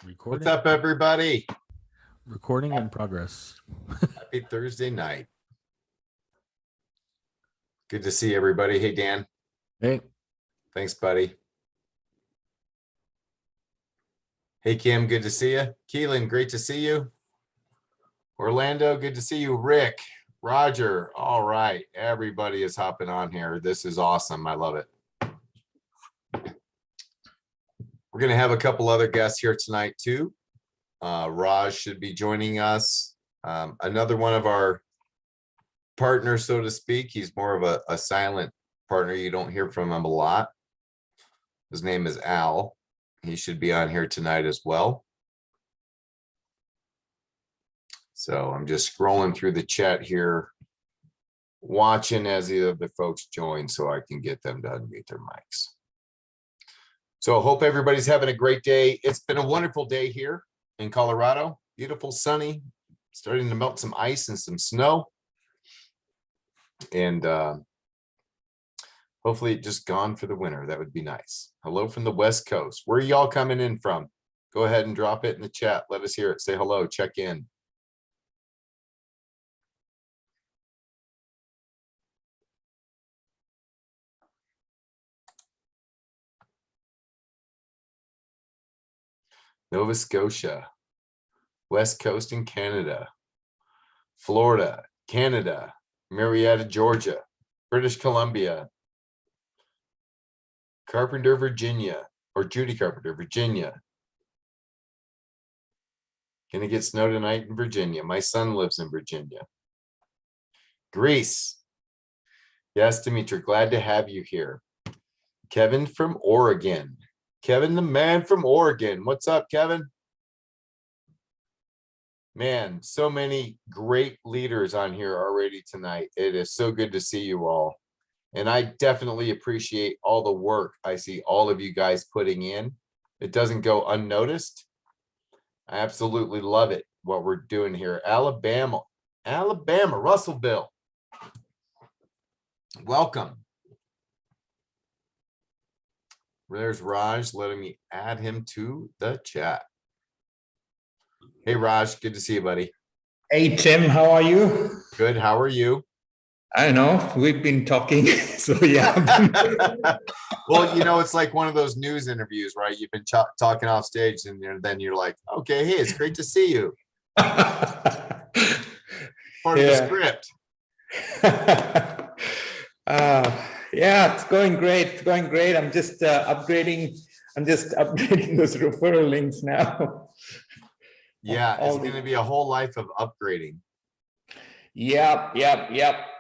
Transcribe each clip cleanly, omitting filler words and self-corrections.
Recording. What's up, everybody? Recording in progress. Happy Thursday night. Good to see everybody. Hey, Dan. Hey, Thanks, buddy. Hey, Kim. Good to see you. Keelan, great to see you. Orlando, good to see you. Rick, Roger. All right. Everybody is hopping on here. This is awesome. I love it. We're going to have a couple other guests here tonight, too. Raj should be joining us. Another one of our partners, so to speak. He's more of a silent partner. You don't hear from him a lot. His name is Al. He should be on here tonight as well. So I'm just scrolling through the chat here, watching as the other folks join so I can get them to unmute their mics. So I hope everybody's having a great day. It's been a wonderful day here in Colorado. Beautiful, sunny, starting to melt some ice and some snow. And hopefully it just gone for the winter. That would be nice. Hello from the West Coast. Where are y'all coming in from? Go ahead and drop it in the chat. Let us hear it. Say hello. Check in. Nova Scotia, West Coast in Canada, Florida, Canada, Marietta, Georgia, British Columbia, Carpenter, Virginia, or Judy Carpenter, Virginia. Gonna get snow tonight in Virginia. My son lives in Virginia. Greece. Yes, Dimitri, glad to have you here. Kevin from Oregon. Kevin, the man from Oregon. What's up, Kevin? Man, so many great leaders on here already tonight. It is so good to see you all. And I definitely appreciate all the work I see all of you guys putting in. It doesn't go unnoticed. I absolutely love it, what we're doing here. Alabama, Russellville. Welcome. There's Raj letting me add him to the chat. Hey, Raj, good to see you, buddy. Hey, Tim, how are you? Good. How are you? I know we've been talking, so yeah. Well, you know, it's like one of those news interviews, right? You've been talking off stage, and then you're like, okay, hey, it's great to see you. Part of the script. Yeah, it's going great. It's going great. I'm just upgrading. I'm just upgrading those referral links now. Yeah, it's going to be a whole life of upgrading. Yep.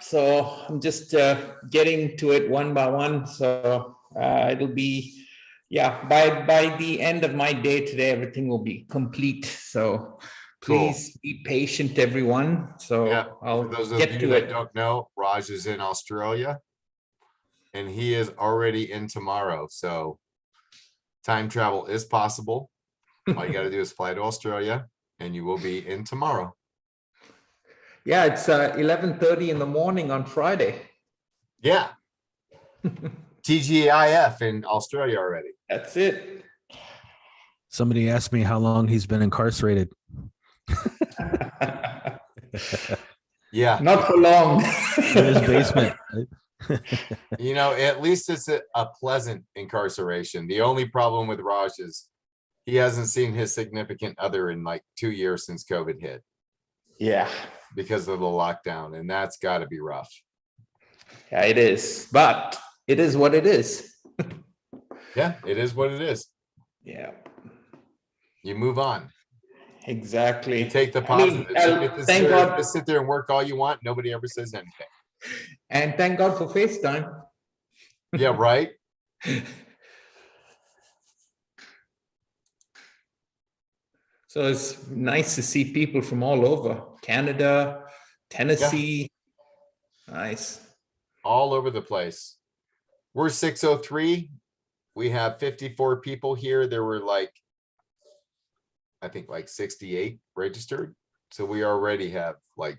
So I'm just getting to it one by one. So it'll be, yeah, by the end of my day today, everything will be complete. So please be patient, everyone. So yeah, I'll for those of get you to that it. don't know, Raj is in Australia. And he is already in tomorrow. So time travel is possible. All you got to do is fly to Australia and you will be in tomorrow. Yeah, it's 11:30 in the morning on Friday. Yeah. TGIF in Australia already. That's it. somebody asked me how long he's been incarcerated. Yeah. Not for long. In his basement. You know, at least it's a pleasant incarceration. The only problem with Raj is he hasn't seen his significant other in like 2 years since COVID hit. Yeah. Because of the lockdown, and that's got to be rough. Yeah, it is. But it is what it is. Yeah, it is what it is. Yeah. You move on. Exactly. You take the positives. Thank God. Just sit there and work all you want. Nobody ever says anything. And thank God for FaceTime. Yeah, right. So it's nice to see people from all over. Canada, Tennessee. Yeah. Nice. All over the place. We're 603. We have 54 people here. There were like, I think like 68 registered. So we already have like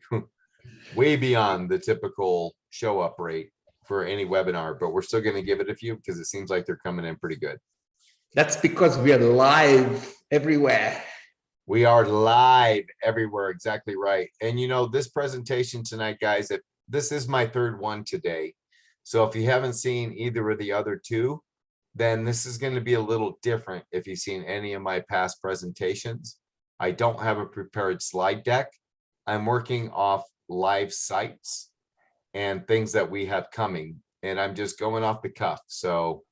way beyond the typical show up rate for any webinar, but we're still going to give it a few because it seems like they're coming in pretty good. That's because we are live everywhere. We are live everywhere. Exactly right. And you know, this presentation tonight, guys, this is my third one today. So if you haven't seen either of the other two, then this is going to be a little different if you've seen any of my past presentations. I don't have a prepared slide deck. I'm working off live sites and things that we have coming, and I'm just going off the cuff. So,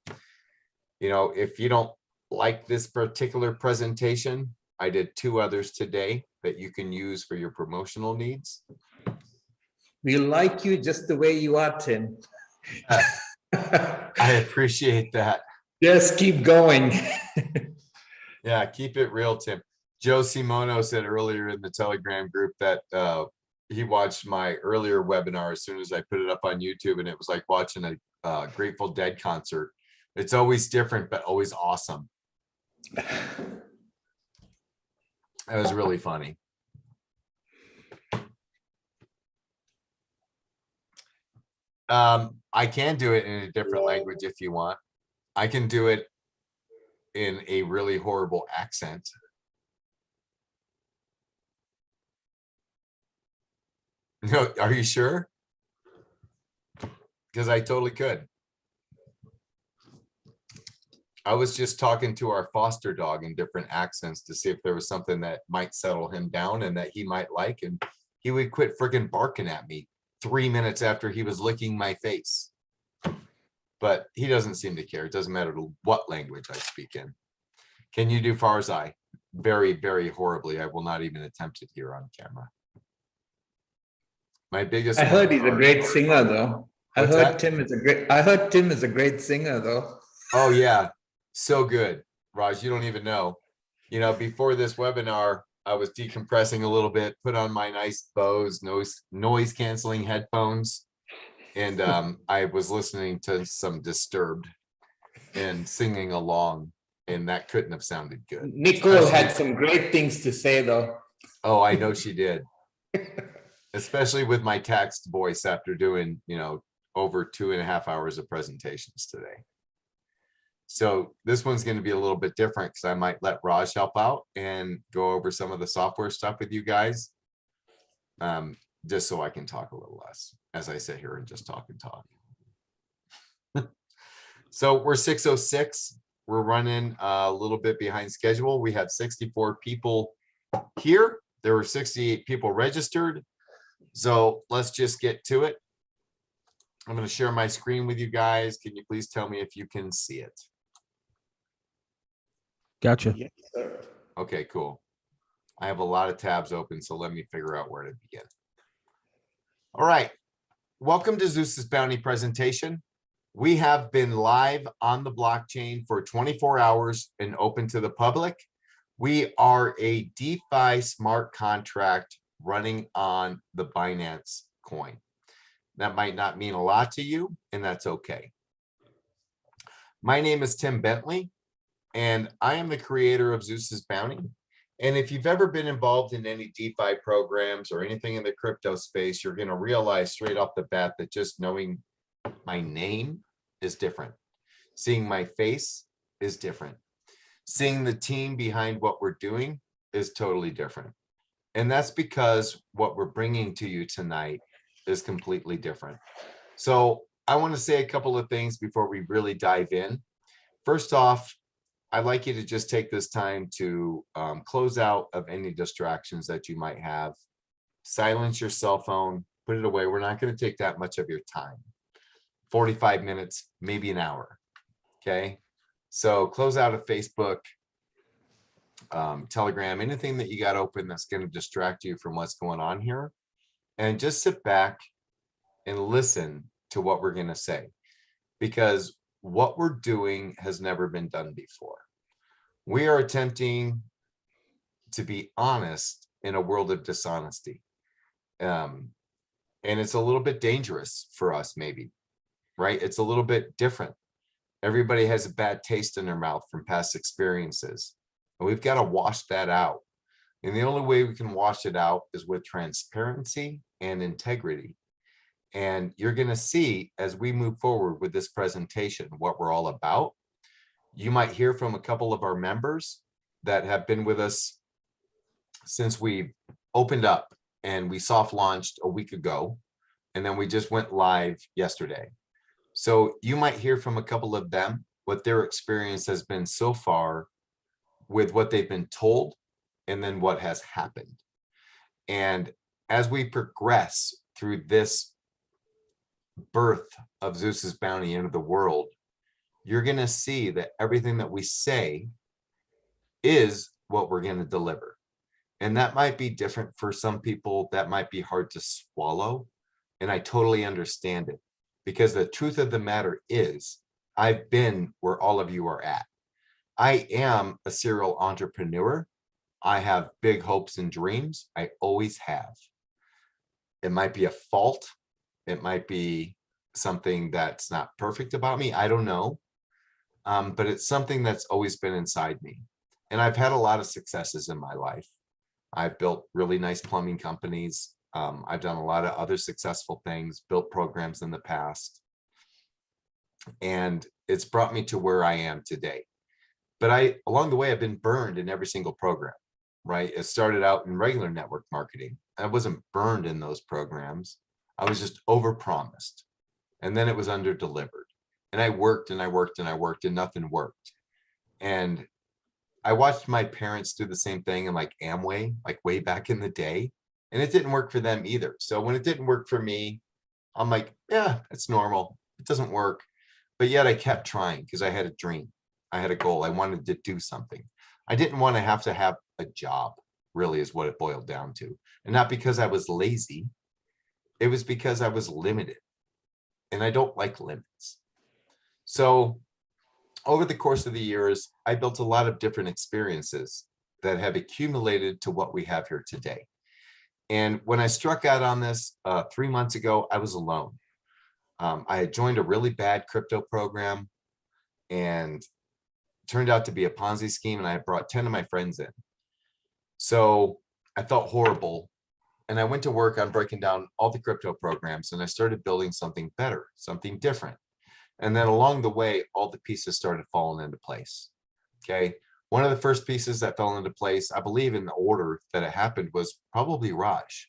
you know, if you don't like this particular presentation, I did two others today that you can use for your promotional needs. We like you just the way you are, Tim. I appreciate that. Just keep going. Yeah, keep it real, Tim. Joe Simono said earlier in the Telegram group that he watched my earlier webinar as soon as I put it up on YouTube, and it was like watching a Grateful Dead concert. It's always different, but always awesome. That was really funny. I can do it in a different language if you want. I can do it in a really horrible accent. No, are you sure? Because I totally could. I was just talking to our foster dog in different accents to see if there was something that might settle him down and that he might like, and he would quit freaking barking at me 3 minutes after he was licking my face. But he doesn't seem to care. It doesn't matter what language I speak in. Can you do Farzai? Very, very horribly. I will not even attempt it here on camera. My biggest. I heard he's a great singer, though. I heard Tim is a great singer, though. Oh yeah, so good, Raj. You don't even know. You know, before this webinar, I was decompressing a little bit, put on my nice Bose noise canceling headphones, and I was listening to some Disturbed and singing along, and that couldn't have sounded good. Nicole had some great things to say, though. Oh, I know she did. Especially with my text voice after doing, you know, over 2.5 hours of presentations today. So this one's going to be a little bit different because I might let Raj help out and go over some of the software stuff with you guys. Just so I can talk a little less as I sit here and just talk and talk. So we're 6:06. We're running a little bit behind schedule. We have 64 people here. There were 68 people registered. So let's just get to it. I'm going to share my screen with you guys. Can you please tell me if you can see it? Gotcha. Yes, sir. Okay, cool. I have a lot of tabs open, so let me figure out where to begin. All right. Welcome to Zeus's Bounty presentation. We have been live on the blockchain for 24 hours and open to the public. We are a DeFi smart contract running on the Binance coin. That might not mean a lot to you, and that's okay. My name is Tim Bentley, and I am the creator of Zeus's Bounty. And if you've ever been involved in any DeFi programs or anything in the crypto space, you're going to realize straight off the bat that just knowing my name is different. Seeing my face is different. Seeing the team behind what we're doing is totally different. And that's because what we're bringing to you tonight is completely different. So I want to say a couple of things before we really dive in. First off, I'd like you to just take this time to close out of any distractions that you might have. Silence your cell phone, put it away. We're not going to take that much of your time. 45 minutes, maybe an hour. Okay. So close out of Facebook, Telegram, anything that you got open that's going to distract you from what's going on here. And just sit back and listen to what we're going to say. Because what we're doing has never been done before. We are attempting to be honest in a world of dishonesty. And it's a little bit dangerous for us, maybe, right? It's a little bit different. Everybody has a bad taste in their mouth from past experiences. And we've got to wash that out. And the only way we can wash it out is with transparency and integrity. And you're going to see as we move forward with this presentation, what we're all about. You might hear from a couple of our members that have been with us since we opened up, and we soft launched a week ago, and then we just went live yesterday. So you might hear from a couple of them what their experience has been so far with what they've been told and then what has happened. And as we progress through this birth of Zeus's Bounty into the world, you're going to see that everything that we say is what we're going to deliver. And that might be different for some people. That might be hard to swallow. And I totally understand it, because the truth of the matter is I've been where all of you are at. I am a serial entrepreneur. I have big hopes and dreams. I always have. It might be a fault. It might be something that's not perfect about me. I don't know. But it's something that's always been inside me. And I've had a lot of successes in my life. I've built really nice plumbing companies. I've done a lot of other successful things, built programs in the past. And it's brought me to where I am today. But along the way, I've been burned in every single program, right? It started out in regular network marketing. I wasn't burned in those programs. I was just overpromised. And then it was under-delivered. And I worked and I worked and I worked and nothing worked. And I watched my parents do the same thing in like Amway, like way back in the day, and it didn't work for them either. So when it didn't work for me, I'm like, yeah, it's normal. It doesn't work. But yet I kept trying because I had a dream. I had a goal. I wanted to do something. I didn't want to have a job, really, is what it boiled down to. And not because I was lazy. It was because I was limited. And I don't like limits. So over the course of the years, I built a lot of different experiences that have accumulated to what we have here today. And when I struck out on this 3 months ago, I was alone. I had joined a really bad crypto program and turned out to be a Ponzi scheme, and I brought 10 of my friends in. So I felt horrible. And I went to work on breaking down all the crypto programs, and I started building something better, something different. And then along the way, all the pieces started falling into place. Okay. One of the first pieces that fell into place, I believe in the order that it happened, was probably Raj.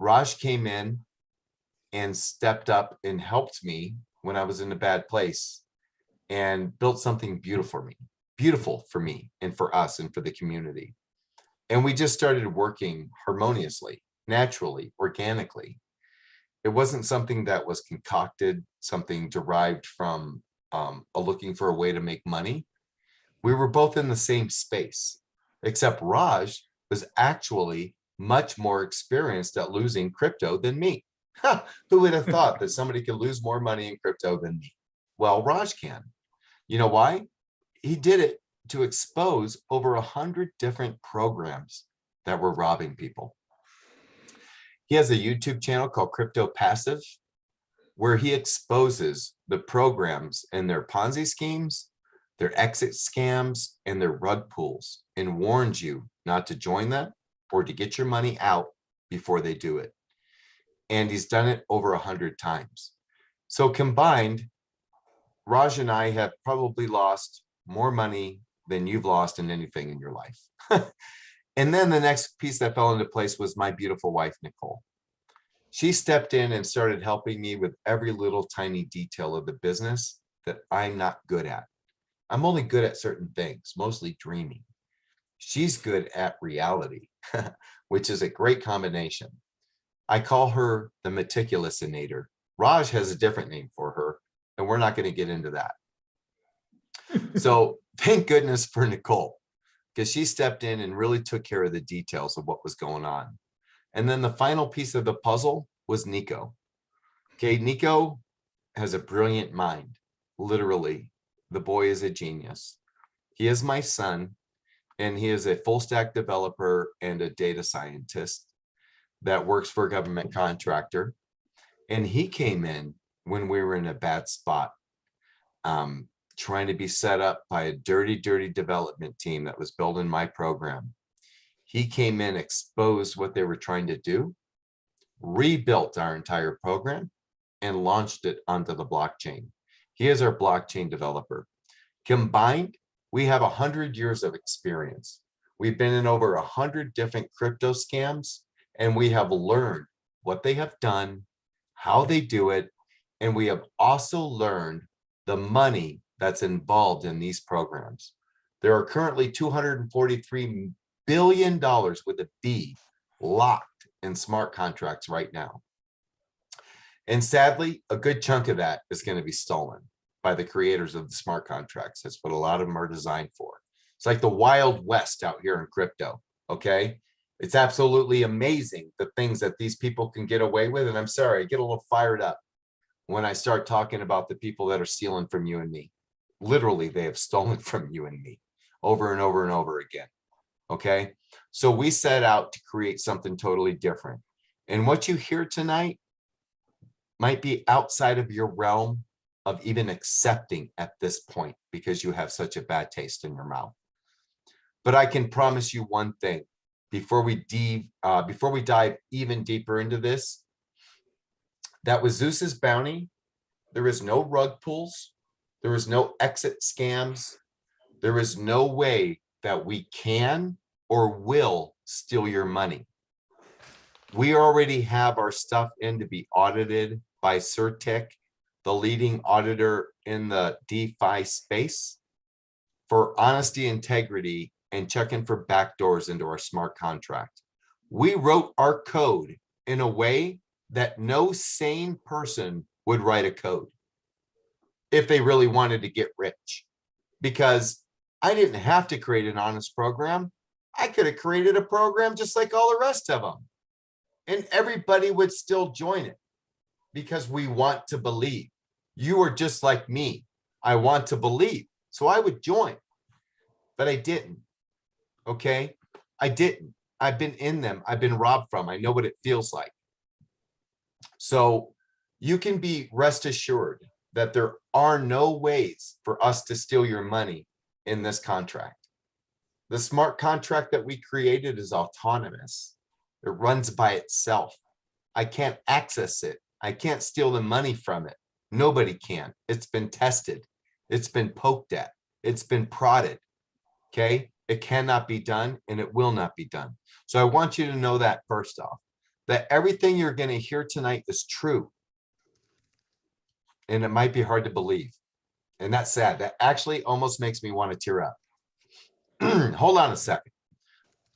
Raj came in and stepped up and helped me when I was in a bad place and built something beautiful for me and for us and for the community. And we just started working harmoniously, naturally, organically. It wasn't something that was concocted, something derived from looking for a way to make money. We were both in the same space, except Raj was actually much more experienced at losing crypto than me. Who would have thought that somebody could lose more money in crypto than me? Well, Raj can. You know why? He did it to expose over 100 different programs that were robbing people. He has a YouTube channel called Crypto Passive, where he exposes the programs and their Ponzi schemes, their exit scams, and their rug pulls, and warns you not to join them or to get your money out before they do it. And he's done it over 100 times. So combined, Raj and I have probably lost more money than you've lost in anything in your life. And then the next piece that fell into place was my beautiful wife, Nicole. She stepped in and started helping me with every little tiny detail of the business that I'm not good at. I'm only good at certain things, mostly dreaming. She's good at reality, which is a great combination. I call her the meticulousinator. Raj has a different name for her, and we're not going to get into that. So thank goodness for Nicole, because she stepped in and really took care of the details of what was going on. And then the final piece of the puzzle was Nico. Okay, Nico has a brilliant mind. Literally, the boy is a genius. He is my son, and he is a full stack developer and a data scientist that works for a government contractor. And he came in when we were in a bad spot, trying to be set up by a dirty development team that was building my program. He came in, exposed what they were trying to do, rebuilt our entire program, and launched it onto the blockchain. He is our blockchain developer. Combined, we have 100 years of experience. We've been in over 100 different crypto scams, and we have learned what they have done, how they do it, and we have also learned the money that's involved in these programs. There are currently $243 billion with a B locked in smart contracts right now. And sadly, a good chunk of that is going to be stolen by the creators of the smart contracts. That's what a lot of them are designed for. It's like the Wild West out here in crypto, okay? It's absolutely amazing the things that these people can get away with. And I'm sorry, I get a little fired up when I start talking about the people that are stealing from you and me. Literally, they have stolen from you and me over and over and over again, okay? So we set out to create something totally different. And what you hear tonight might be outside of your realm of even accepting at this point because you have such a bad taste in your mouth. But I can promise you one thing before we dive even deeper into this, that with Zeus's Bounty, there is no rug pulls, there is no exit scams, there is no way that we can or will steal your money. We already have our stuff in to be audited by Certec, the leading auditor in the DeFi space, for honesty, integrity, and checking for backdoors into our smart contract. We wrote our code in a way that no sane person would write a code if they really wanted to get rich, because I didn't have to create an honest program. I could have created a program just like all the rest of them, and everybody would still join it because we want to believe. You are just like me. I want to believe, so I would join, but I didn't. Okay, I didn't. I've been in them. I've been robbed from. I know what it feels like. So you can be rest assured that there are no ways for us to steal your money in this contract. The smart contract that we created is autonomous. It runs by itself. I can't access it. I can't steal the money from it. Nobody can. It's been tested. It's been poked at. It's been prodded. Okay? It cannot be done, and it will not be done. So I want you to know that first off, that everything you're going to hear tonight is true. And it might be hard to believe. And that's sad. That actually almost makes me want to tear up. Hold on a second.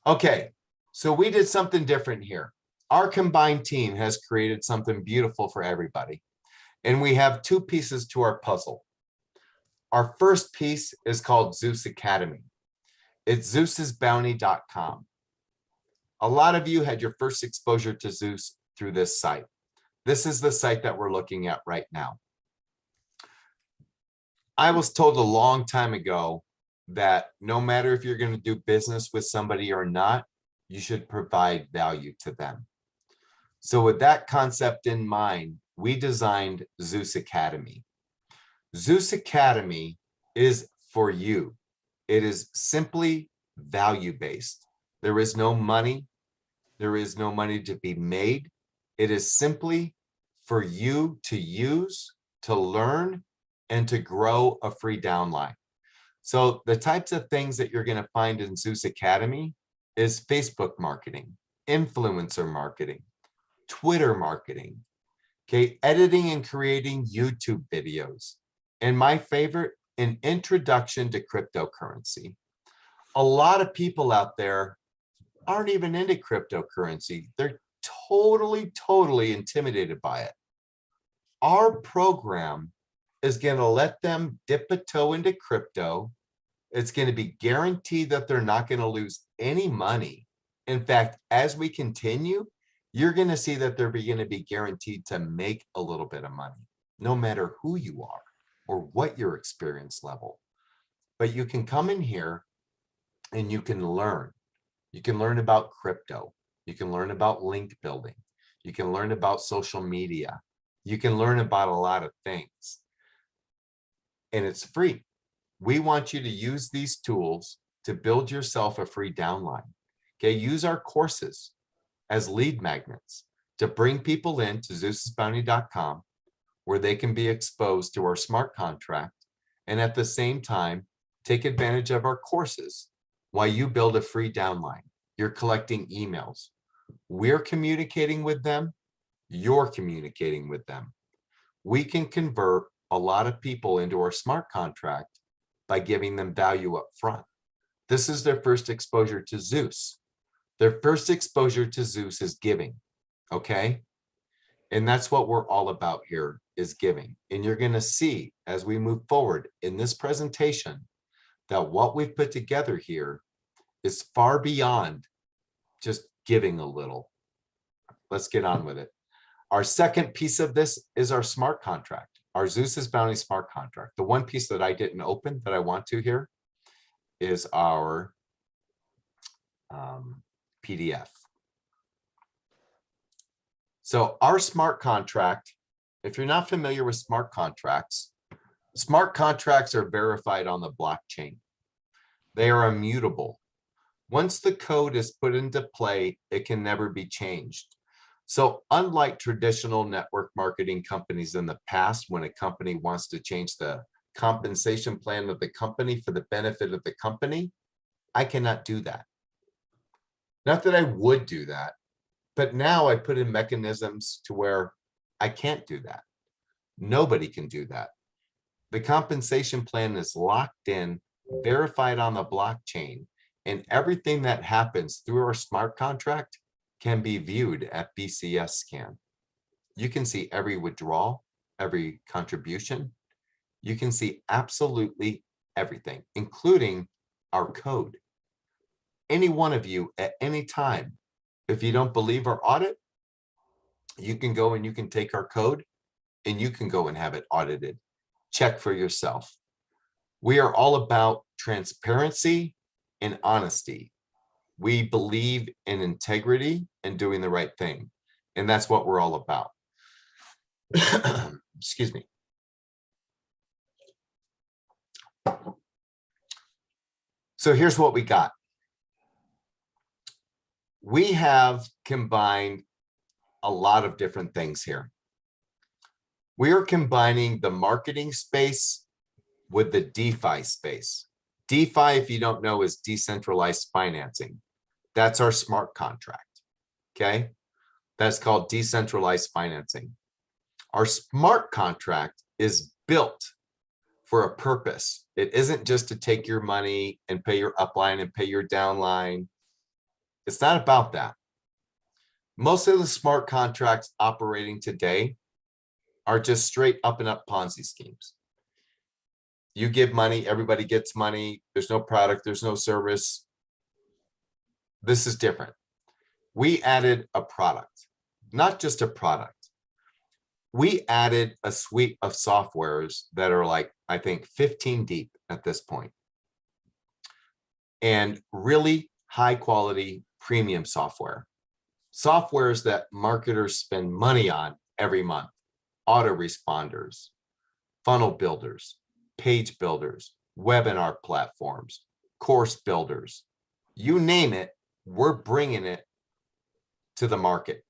Okay, so we did something different here. Our combined team has created something beautiful for everybody. And we have two pieces to our puzzle. Our first piece is called Zeus Academy. It's zeusbounty.com. A lot of you had your first exposure to Zeus through this site. This is the site that we're looking at right now. I was told a long time ago that no matter if you're going to do business with somebody or not, you should provide value to them. So with that concept in mind, we designed Zeus Academy. Zeus Academy is for you. It is simply value-based. There is no money. There is no money to be made. It is simply for you to use, to learn, and to grow a free downline. So the types of things that you're going to find in Zeus Academy is Facebook marketing, influencer marketing, Twitter marketing, okay, editing and creating YouTube videos, and my favorite, an introduction to cryptocurrency. A lot of people out there aren't even into cryptocurrency. They're totally intimidated by it. Our program is going to let them dip a toe into crypto. It's going to be guaranteed that they're not going to lose any money. In fact, as we continue, you're going to see that they're going to be guaranteed to make a little bit of money, no matter who you are or what your experience level. But you can come in here and you can learn. You can learn about crypto. You can learn about link building. You can learn about social media. You can learn about a lot of things. And it's free. We want you to use these tools to build yourself a free downline. Okay, use our courses as lead magnets to bring people in to zeusbounty.com, where they can be exposed to our smart contract and at the same time, take advantage of our courses while you build a free downline. You're collecting emails. We're communicating with them. You're communicating with them. We can convert a lot of people into our smart contract by giving them value up front. This is their first exposure to Zeus. Their first exposure to Zeus is giving, okay? And that's what we're all about here, is giving. And you're going to see as we move forward in this presentation that what we've put together here is far beyond just giving a little. Let's get on with it. Our second piece of this is our smart contract, our Zeus's Bounty smart contract. The one piece that I didn't open that I want to here is our PDF. So our smart contract, if you're not familiar with smart contracts are verified on the blockchain. They are immutable. Once the code is put into play, it can never be changed. So unlike traditional network marketing companies in the past, when a company wants to change the compensation plan of the company for the benefit of the company, I cannot do that. Not that I would do that, but now I put in mechanisms to where I can't do that. Nobody can do that. The compensation plan is locked in, verified on the blockchain, and everything that happens through our smart contract can be viewed at BCS Scan. You can see every withdrawal, every contribution. You can see absolutely everything, including our code. Any one of you at any time, if you don't believe our audit, you can go and you can take our code and you can go and have it audited. Check for yourself. We are all about transparency and honesty. We believe in integrity and doing the right thing. And that's what we're all about. Excuse me. So here's what we got. We have combined a lot of different things here. We are combining the marketing space with the DeFi space. DeFi, if you don't know, is decentralized financing. That's our smart contract, okay? That's called decentralized financing. Our smart contract is built for a purpose. It isn't just to take your money and pay your upline and pay your downline. It's not about that. Most of the smart contracts operating today are just straight up and up Ponzi schemes. You give money, everybody gets money. There's no product, there's no service. This is different. We added a product, not just a product. We added a suite of softwares that are like, I think, 15 deep at this point. And really high quality premium software. Softwares that marketers spend money on every month. Autoresponders, funnel builders, page builders, webinar platforms, course builders. You name it, we're bringing it to the market.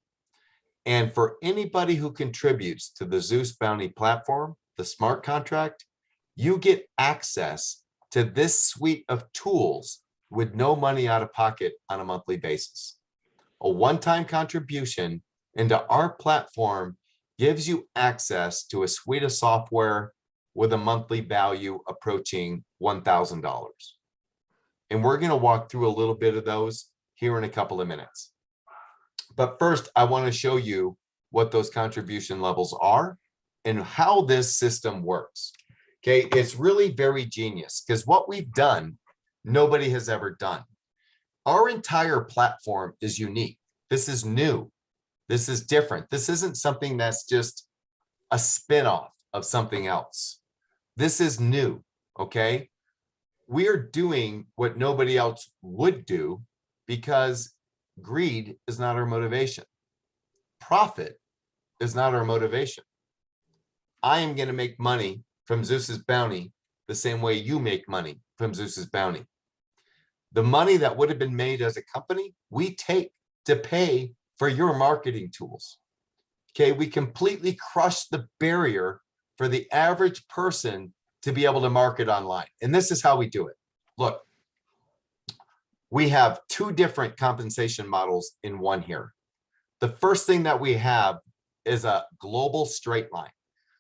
And for anybody who contributes to the Zeus Bounty platform, the smart contract, you get access to this suite of tools with no money out of pocket on a monthly basis. A one-time contribution into our platform gives you access to a suite of software with a monthly value approaching $1,000. And we're going to walk through a little bit of those here in a couple of minutes. But first, I want to show you what those contribution levels are and how this system works. Okay, it's really very genius because what we've done, nobody has ever done. Our entire platform is unique. This is new. This is different. This isn't something that's just a spin-off of something else. This is new, okay? We are doing what nobody else would do because greed is not our motivation. Profit is not our motivation. I am going to make money from Zeus's Bounty the same way you make money from Zeus's Bounty. The money that would have been made as a company, we take to pay for your marketing tools. Okay, we completely crush the barrier for the average person to be able to market online. And this is how we do it. Look, we have two different compensation models in one here. The first thing that we have is a global straight line.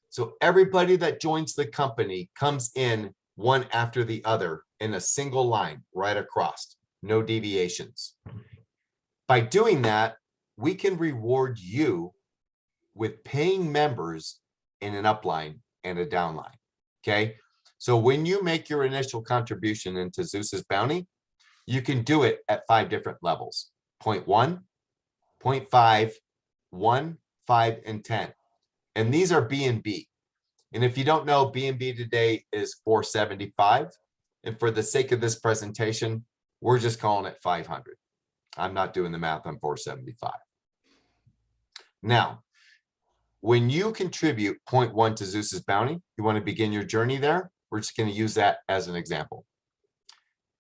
So everybody that joins the company comes in one after the other in a single line right across, no deviations. By doing that, we can reward you with paying members in an upline and a downline. Okay. So when you make your initial contribution into Zeus's Bounty, you can do it at 5 different levels: 0.1, 0.5, 1, 5, and 10. And these are BNB. And if you don't know, BNB today is 475. And for the sake of this presentation, we're just calling it 500. I'm not doing the math on 475. Now, when you contribute 0.1 to Zeus's Bounty, you want to begin your journey there. We're just going to use that as an example.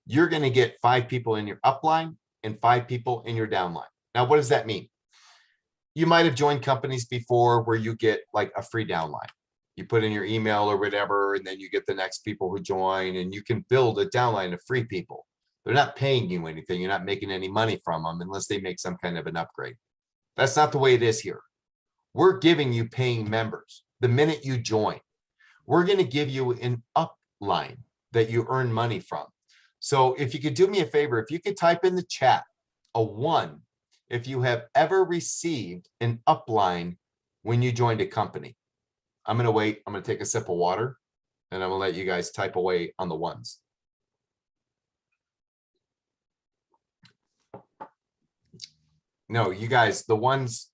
You're going to get 5 people in your upline and 5 people in your downline. Now, what does that mean? You might have joined companies before where you get like a free downline. You put in your email or whatever, and then you get the next people who join, and you can build a downline of free people. They're not paying you anything. You're not making any money from them unless they make some kind of an upgrade. That's not the way it is here. We're giving you paying members the minute you join. We're going to give you an upline that you earn money from. So if you could do me a favor, if you could type in the chat a 1 if you have ever received an upline when you joined a company. I'm going to wait. I'm going to take a sip of water, and I'm going to let you guys type away on the 1s. No, you guys, the ones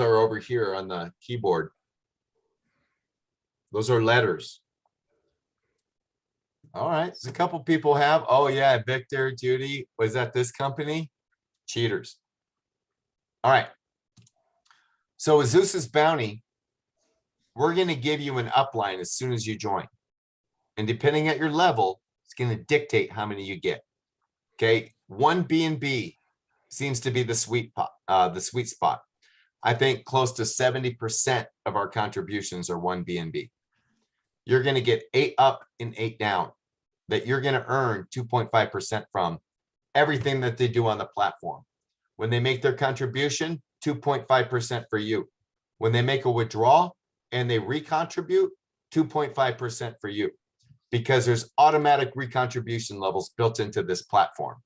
are over here on the keyboard. Those are letters. All right. So a couple people have. Oh, yeah. Victor, Judy. Was that this company? Cheaters. All right. So with Zeus's Bounty, we're going to give you an upline as soon as you join. And depending at your level, it's going to dictate how many you get. Okay. 1 BNB seems to be the sweet spot. I think close to 70% of our contributions are 1 BNB. You're going to get 8 up and 8 down that you're going to earn 2.5% from everything that they do on the platform. When they make their contribution, 2.5% for you. When they make a withdrawal and they recontribute, 2.5% for you, because there's automatic recontribution levels built into this platform.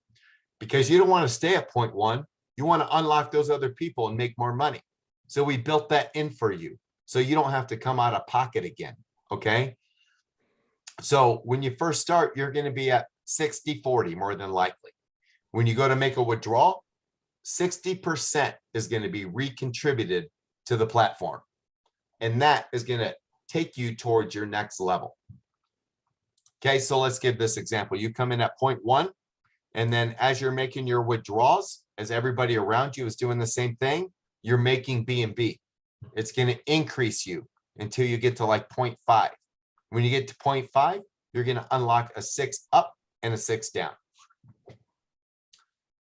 Because you don't want to stay at 0.1, you want to unlock those other people and make more money. So we built that in for you, so you don't have to come out of pocket again. Okay. So when you first start, you're going to be at 60-40 more than likely. When you go to make a withdrawal, 60% is going to be recontributed to the platform. And that is going to take you towards your next level. Okay, so let's give this example. You come in at 0.1, and then as you're making your withdrawals, as everybody around you is doing the same thing, you're making BNB. It's going to increase you until you get to like 0.5. When you get to 0.5, you're going to unlock a 6 up and a 6 down.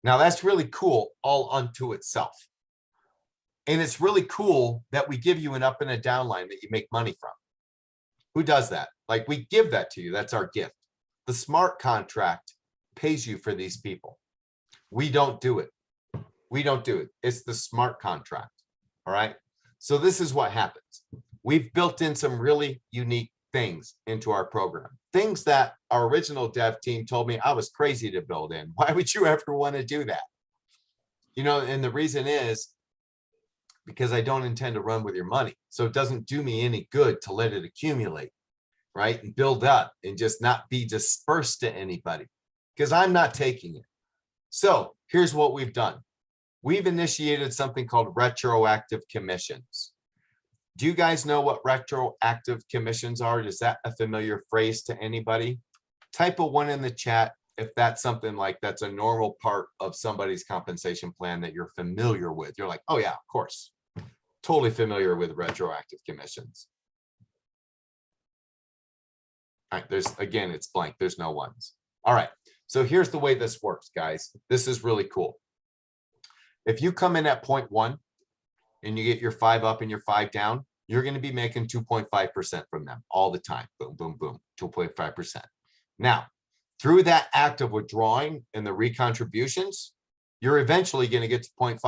Now that's really cool all unto itself. And it's really cool that we give you an up and a down line that you make money from. Who does that? Like, we give that to you. That's our gift. The smart contract pays you for these people. We don't do it. We don't do it. It's the smart contract. All right. So this is what happens. We've built in some really unique things into our program. Things that our original dev team told me I was crazy to build in. Why would you ever want to do that? You know, and the reason is because I don't intend to run with your money. So it doesn't do me any good to let it accumulate, right? And build up and just not be dispersed to anybody, because I'm not taking it. So here's what we've done. We've initiated something called retroactive commissions. Do you guys know what retroactive commissions are? Is that a familiar phrase to anybody? Type a 1 in the chat if that's something like that's a normal part of somebody's compensation plan that you're familiar with. You're like, oh yeah, of course. Totally familiar with retroactive commissions. All right, there's, again, it's blank. There's no ones. All right, so here's the way this works, guys. This is really cool. If you come in at 0.1 and you get your 5 up and your 5 down, you're going to be making 2.5% from them all the time. Boom, boom, boom, 2.5%. Now, through that act of withdrawing and the recontributions, you're eventually going to get to 0.5.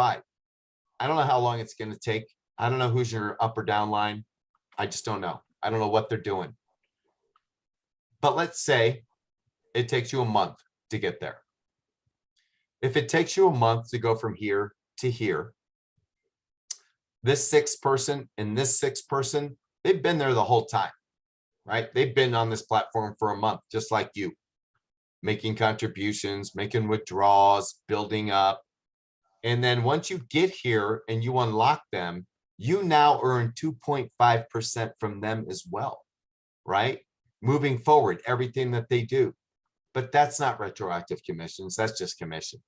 I don't know how long it's going to take. I don't know who's your up or down line. I just don't know. I don't know what they're doing. But let's say it takes you a month to get there. If it takes you a month to go from here to here, this sixth person and this sixth person, they've been there the whole time, right? They've been on this platform for a month, just like you, making contributions, making withdrawals, building up. And then once you get here and you unlock them, you now earn 2.5% from them as well, right? Moving forward, everything that they do. But that's not retroactive commissions. That's just commissions.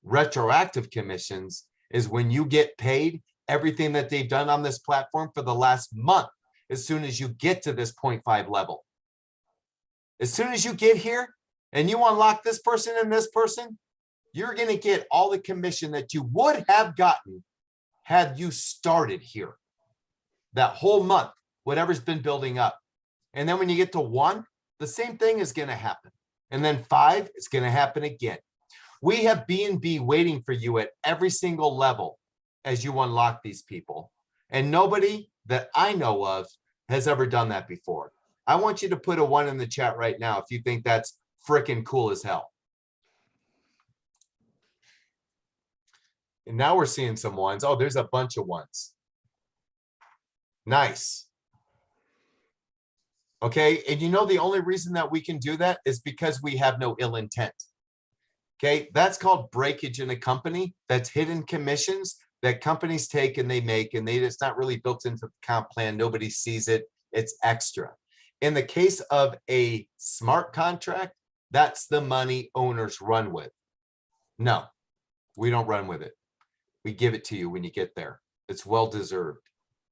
Retroactive commissions is when you get paid everything that they've done on this platform for the last month, as soon as you get to this 0.5 level. As soon as you get here and you unlock this person and this person, you're going to get all the commission that you would have gotten had you started here. That whole month, whatever's been building up. And then when you get to 1, the same thing is going to happen. And then 5, it's going to happen again. We have B&B waiting for you at every single level as you unlock these people. And nobody that I know of has ever done that before. I want you to put a 1 in the chat right now if you think that's freaking cool as hell. And now we're seeing some 1s. Oh, there's a bunch of 1s. Nice. Okay, and you know the only reason that we can do that is because we have no ill intent. Okay, that's called breakage in a company. That's hidden commissions that companies take and they make, and it's not really built into the comp plan. Nobody sees it. It's extra. In the case of a smart contract, that's the money owners run with. No, we don't run with it. We give it to you when you get there. It's well deserved.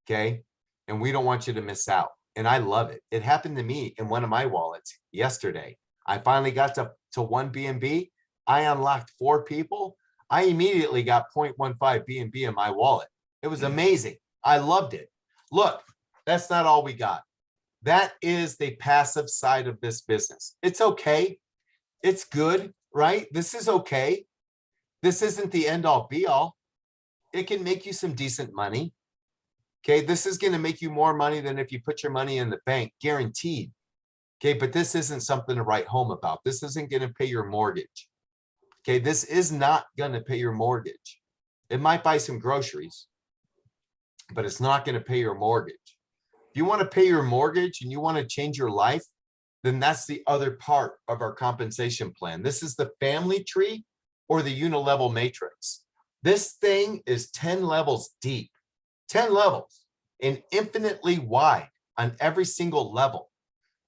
Okay, and we don't want you to miss out. And I love it. It happened to me in one of my wallets yesterday. I finally got to 1 BNB. I unlocked 4 people. I immediately got 0.15 BNB in my wallet. It was amazing. I loved it. Look, that's not all we got. That is the passive side of this business. It's okay. It's good, right? This is okay. This isn't the end all be all. It can make you some decent money. Okay, this is going to make you more money than if you put your money in the bank, guaranteed. Okay, but this isn't something to write home about. This isn't going to pay your mortgage. Okay, this is not going to pay your mortgage. It might buy some groceries, but it's not going to pay your mortgage. If you want to pay your mortgage and you want to change your life, then that's the other part of our compensation plan. This is the family tree or the unilevel matrix. This thing is 10 levels deep. 10 levels and infinitely wide on every single level.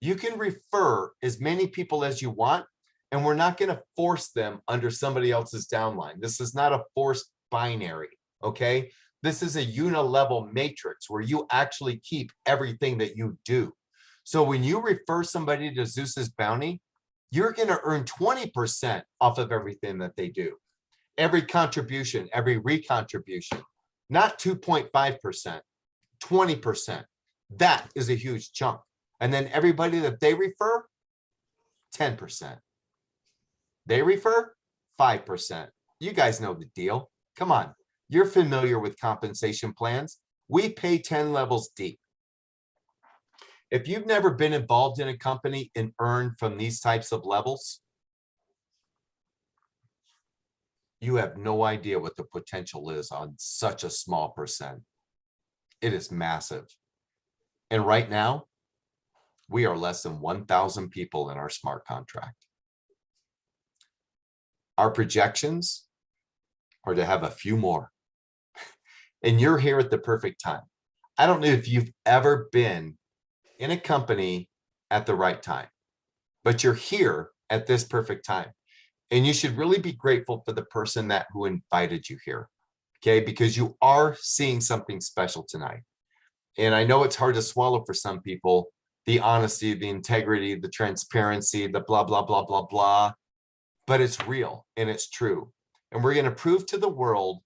You can refer as many people as you want, and we're not going to force them under somebody else's downline. This is not a forced binary, okay? This is a unilevel matrix where you actually keep everything that you do. So when you refer somebody to Zeus's Bounty, you're going to earn 20% off of everything that they do. Every contribution, every recontribution. Not 2.5%, 20%. That is a huge chunk. And then everybody that they refer, 10%. They refer, 5%. You guys know the deal. Come on. You're familiar with compensation plans. We pay 10 levels deep. If you've never been involved in a company and earned from these types of levels, you have no idea what the potential is on such a small percent. It is massive. And right now, we are less than 1,000 people in our smart contract. Our projections are to have a few more. And you're here at the perfect time. I don't know if you've ever been in a company at the right time, but you're here at this perfect time. And you should really be grateful for the person who invited you here, okay? Because you are seeing something special tonight. And I know it's hard to swallow for some people, the honesty, the integrity, the transparency, the blah, blah, blah, blah, blah. But it's real and it's true. And we're going to prove to the world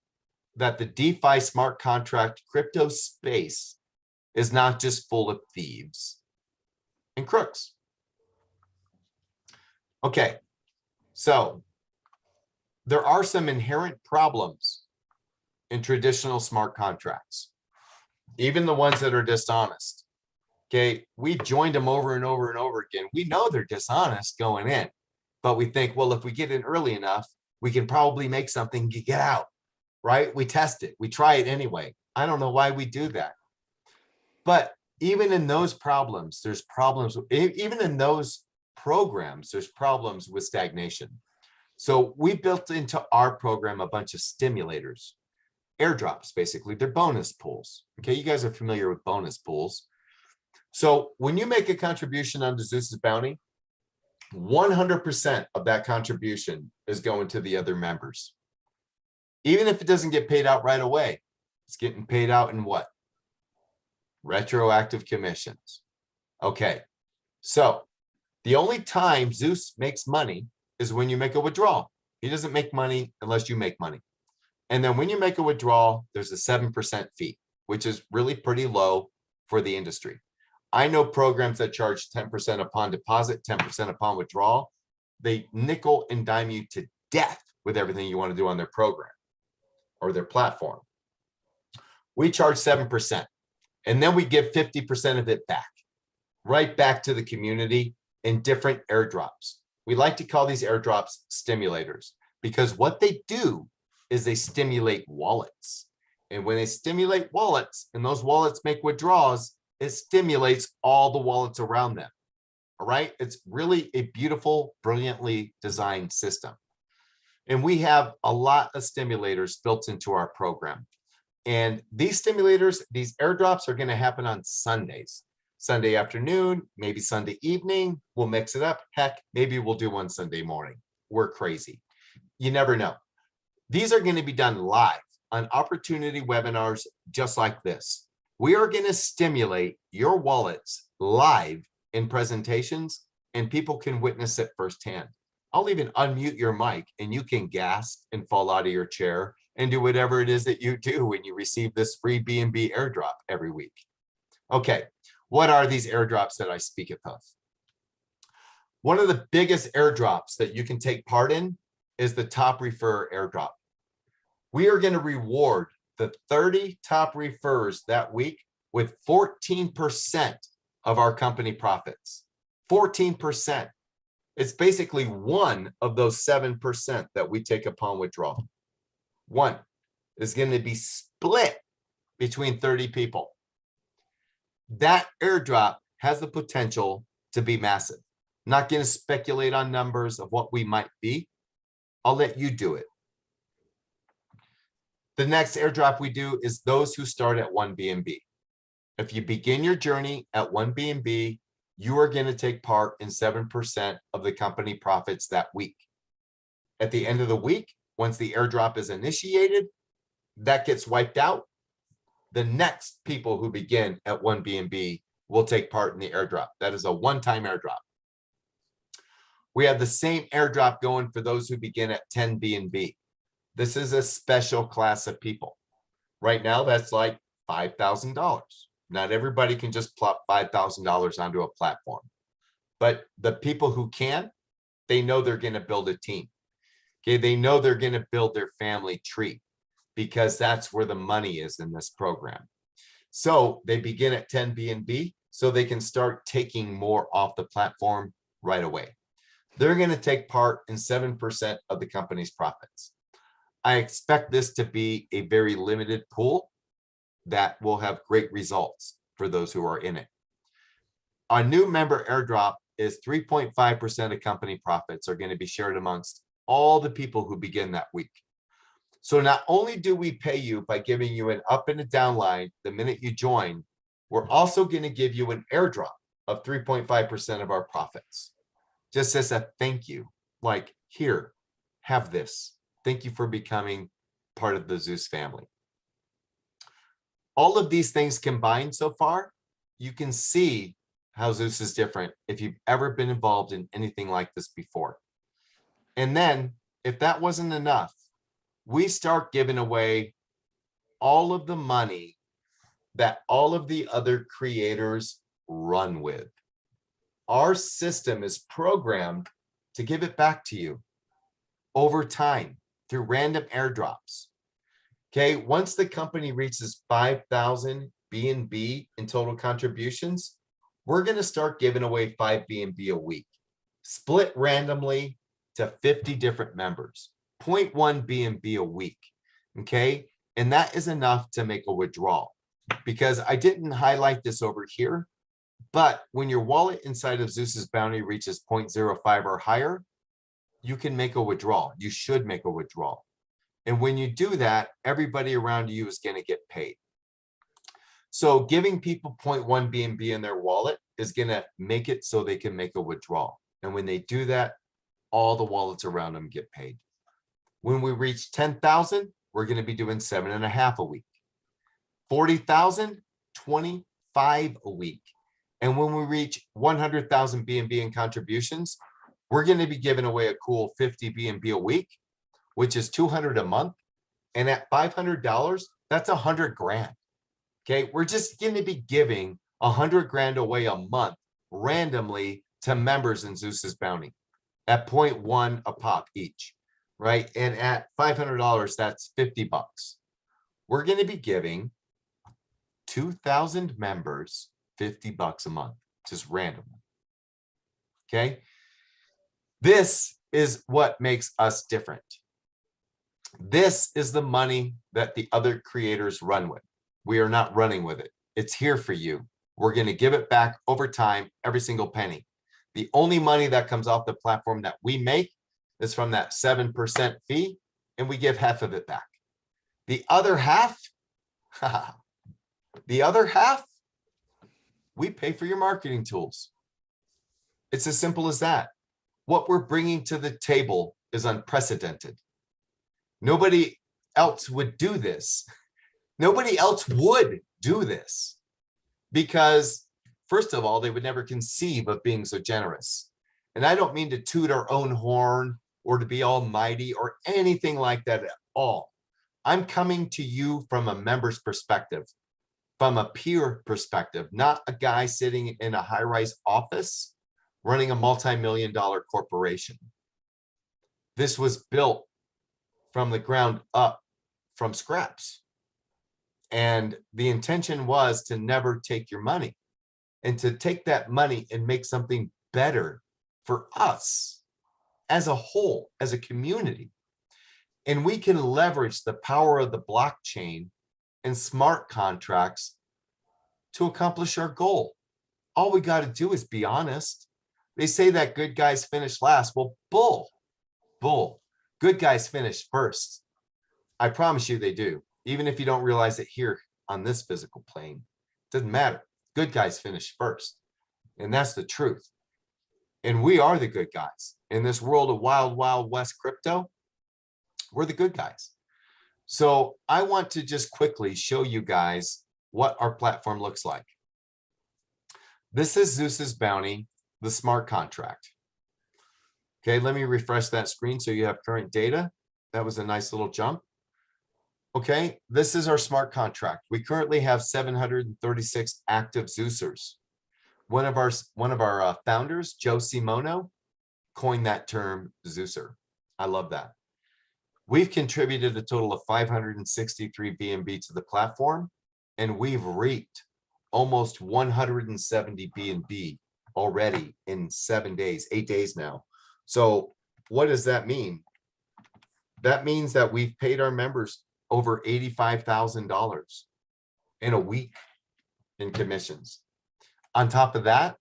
that the DeFi smart contract crypto space is not just full of thieves and crooks. Okay, so there are some inherent problems in traditional smart contracts, even the ones that are dishonest. Okay, we joined them over and over and over again. We know they're dishonest going in, but we think, well, if we get in early enough, we can probably make something get out, right? We test it, we try it anyway. I don't know why we do that. But even in those problems, there's problems. Even in those programs, there's problems with stagnation. So we built into our program a bunch of stimulators, airdrops, basically. They're bonus pools. Okay, you guys are familiar with bonus pools. So when you make a contribution onto Zeus's Bounty, 100% of that contribution is going to the other members. Even if it doesn't get paid out right away, it's getting paid out in what? Retroactive commissions. Okay, so the only time Zeus makes money is when you make a withdrawal. He doesn't make money unless you make money. And then when you make a withdrawal, there's a 7% fee, which is really pretty low for the industry. I know programs that charge 10% upon deposit, 10% upon withdrawal. They nickel and dime you to death with everything you want to do on their program or their platform. We charge 7%, and then we give 50% of it back, right back to the community in different airdrops. We like to call these airdrops stimulators because what they do is they stimulate wallets. And when they stimulate wallets and those wallets make withdrawals, it stimulates all the wallets around them. All right. It's really a beautiful, brilliantly designed system. And we have a lot of stimulators built into our program. And these stimulators, these airdrops are going to happen on Sundays, Sunday afternoon, maybe Sunday evening. We'll mix it up. Heck, maybe we'll do one Sunday morning. We're crazy. You never know. These are going to be done live on opportunity webinars just like this. We are going to stimulate your wallets live in presentations, and people can witness it firsthand. I'll even unmute your mic and you can gasp and fall out of your chair and do whatever it is that you do when you receive this free BNB airdrop every week. Okay, what are these airdrops that I speak of? One of the biggest airdrops that you can take part in is the top refer airdrop. We are going to reward the 30 top refers that week with 14% of our company profits. 14%. It's basically one of those 7% that we take upon withdrawal. One is going to be split between 30 people. That airdrop has the potential to be massive. Not going to speculate on numbers of what we might be. I'll let you do it. The next airdrop we do is those who start at 1 BNB. If you begin your journey at 1 BNB, you are going to take part in 7% of the company profits that week. At the end of the week, once the airdrop is initiated, that gets wiped out. The next people who begin at 1 BNB will take part in the airdrop. That is a one-time airdrop. We have the same airdrop going for those who begin at 10 BNB. This is a special class of people. Right now, that's like $5,000. Not everybody can just plop $5,000 onto a platform. But the people who can, they know they're going to build a team. Okay, they know they're going to build their family tree because that's where the money is in this program. So they begin at 10 BNB so they can start taking more off the platform right away. They're going to take part in 7% of the company's profits. I expect this to be a very limited pool that will have great results for those who are in it. Our new member airdrop is 3.5% of company profits are going to be shared amongst all the people who begin that week. So not only do we pay you by giving you an up and a down line the minute you join, we're also going to give you an airdrop of 3.5% of our profits. Just as a thank you, like, here, have this. Thank you for becoming part of the Zeus family. All of these things combined so far, you can see how Zeus is different if you've ever been involved in anything like this before. And then, if that wasn't enough, we start giving away all of the money that all of the other creators run with. Our system is programmed to give it back to you over time through random airdrops. Okay, once the company reaches 5,000 BNB in total contributions, we're going to start giving away 5 BNB a week, split randomly to 50 different members, 0.1 BNB a week. Okay, and that is enough to make a withdrawal, because I didn't highlight this over here, but when your wallet inside of Zeus's Bounty reaches 0.05 or higher, you can make a withdrawal. You should make a withdrawal. And when you do that, everybody around you is going to get paid. So giving people 0.1 BNB in their wallet is going to make it so they can make a withdrawal. And when they do that, all the wallets around them get paid. When we reach 10,000, we're going to be doing 7.5 a week. 40,000, 25 a week. And when we reach 100,000 BNB in contributions, we're going to be giving away a cool 50 BNB a week, which is 200 a month. And at $500, that's 100 grand. Okay, we're just going to be giving 100 grand away a month randomly to members in Zeus's Bounty at 0.1 a pop each, right? And at $500, that's 50 bucks. We're going to be giving 2,000 members 50 bucks a month, just randomly. Okay, this is what makes us different. This is the money that the other creators run with. We are not running with it. It's here for you. We're going to give it back over time, every single penny. The only money that comes off the platform that we make is from that 7% fee, and we give half of it back. The other half, we pay for your marketing tools. It's as simple as that. What we're bringing to the table is unprecedented. Nobody else would do this. Nobody else would do this because, first of all, they would never conceive of being so generous. And I don't mean to toot our own horn or to be almighty or anything like that at all. I'm coming to you from a member's perspective, from a peer perspective, not a guy sitting in a high-rise office running a multi-million-dollar corporation. This was built from the ground up from scraps. And the intention was to never take your money and to take that money and make something better for us as a whole, as a community. And we can leverage the power of the blockchain and smart contracts to accomplish our goal. All we got to do is be honest. They say that good guys finish last. Well, bull. Good guys finish first. I promise you they do. Even if you don't realize it here on this physical plane, doesn't matter. Good guys finish first. And that's the truth. And we are the good guys. In this world of wild, wild west crypto, we're the good guys. So I want to just quickly show you guys what our platform looks like. This is Zeus's Bounty, the smart contract. Okay, let me refresh that screen so you have current data. That was a nice little jump. Okay, this is our smart contract. We currently have 736 active Zeusers. One of our founders, Joe Simono, coined that term Zeuser. I love that. We've contributed a total of 563 BNB to the platform, and we've reaped almost 170 BNB already in 7 days, 8 days now. So what does that mean? That means that we've paid our members over $85,000 in a week in commissions. On top of that,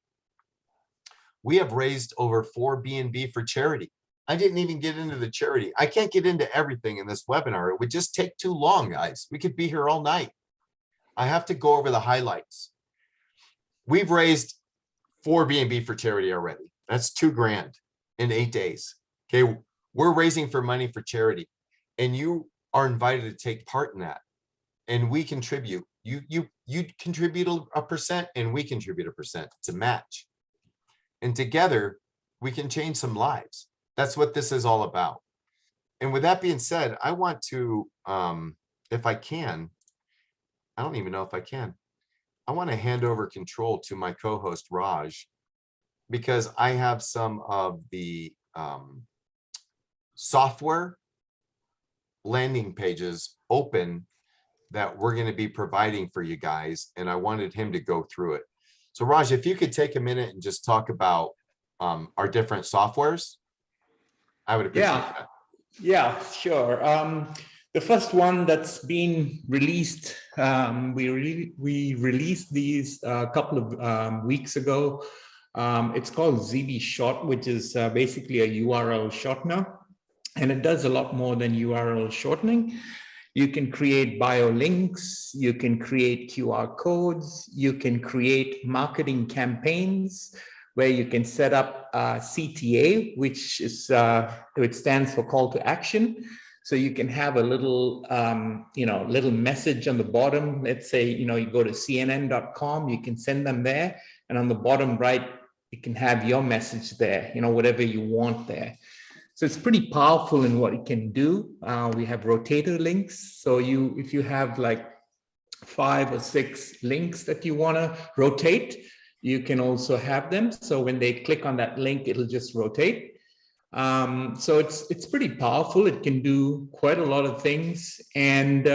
we have raised over 4 BNB for charity. I didn't even get into the charity. I can't get into everything in this webinar. It would just take too long, guys. We could be here all night. I have to go over the highlights. We've raised 4 BNB for charity already. That's 2 grand in 8 days. Okay, we're raising for money for charity, and you are invited to take part in that. And we contribute. You contribute a percent, and we contribute a percent. It's a match. And together, we can change some lives. That's what this is all about. And with that being said, I want to, if I can, I don't even know if I can. I want to hand over control to my co-host Raj, because I have some of the software landing pages open that we're going to be providing for you guys, and I wanted him to go through it. So Raj, if you could take a minute and just talk about our different softwares, I would appreciate that. Yeah, sure. The first one that's been released, we released these a couple of weeks ago. It's called ZB Short, which is basically a URL shortener, and it does a lot more than URL shortening. You can create bio links, you can create QR codes, you can create marketing campaigns where you can set up CTA, which is it stands for call to action. So you can have a little, little message on the bottom. Let's say, you go to CNN.com, you can send them there. And on the bottom right, you can have your message there, whatever you want there. So it's pretty powerful in what it can do. We have rotator links. So if you have like 5 or 6 links that you want to rotate, you can also have them. So when they click on that link, it'll just rotate. So it's pretty powerful. It can do quite a lot of things. And,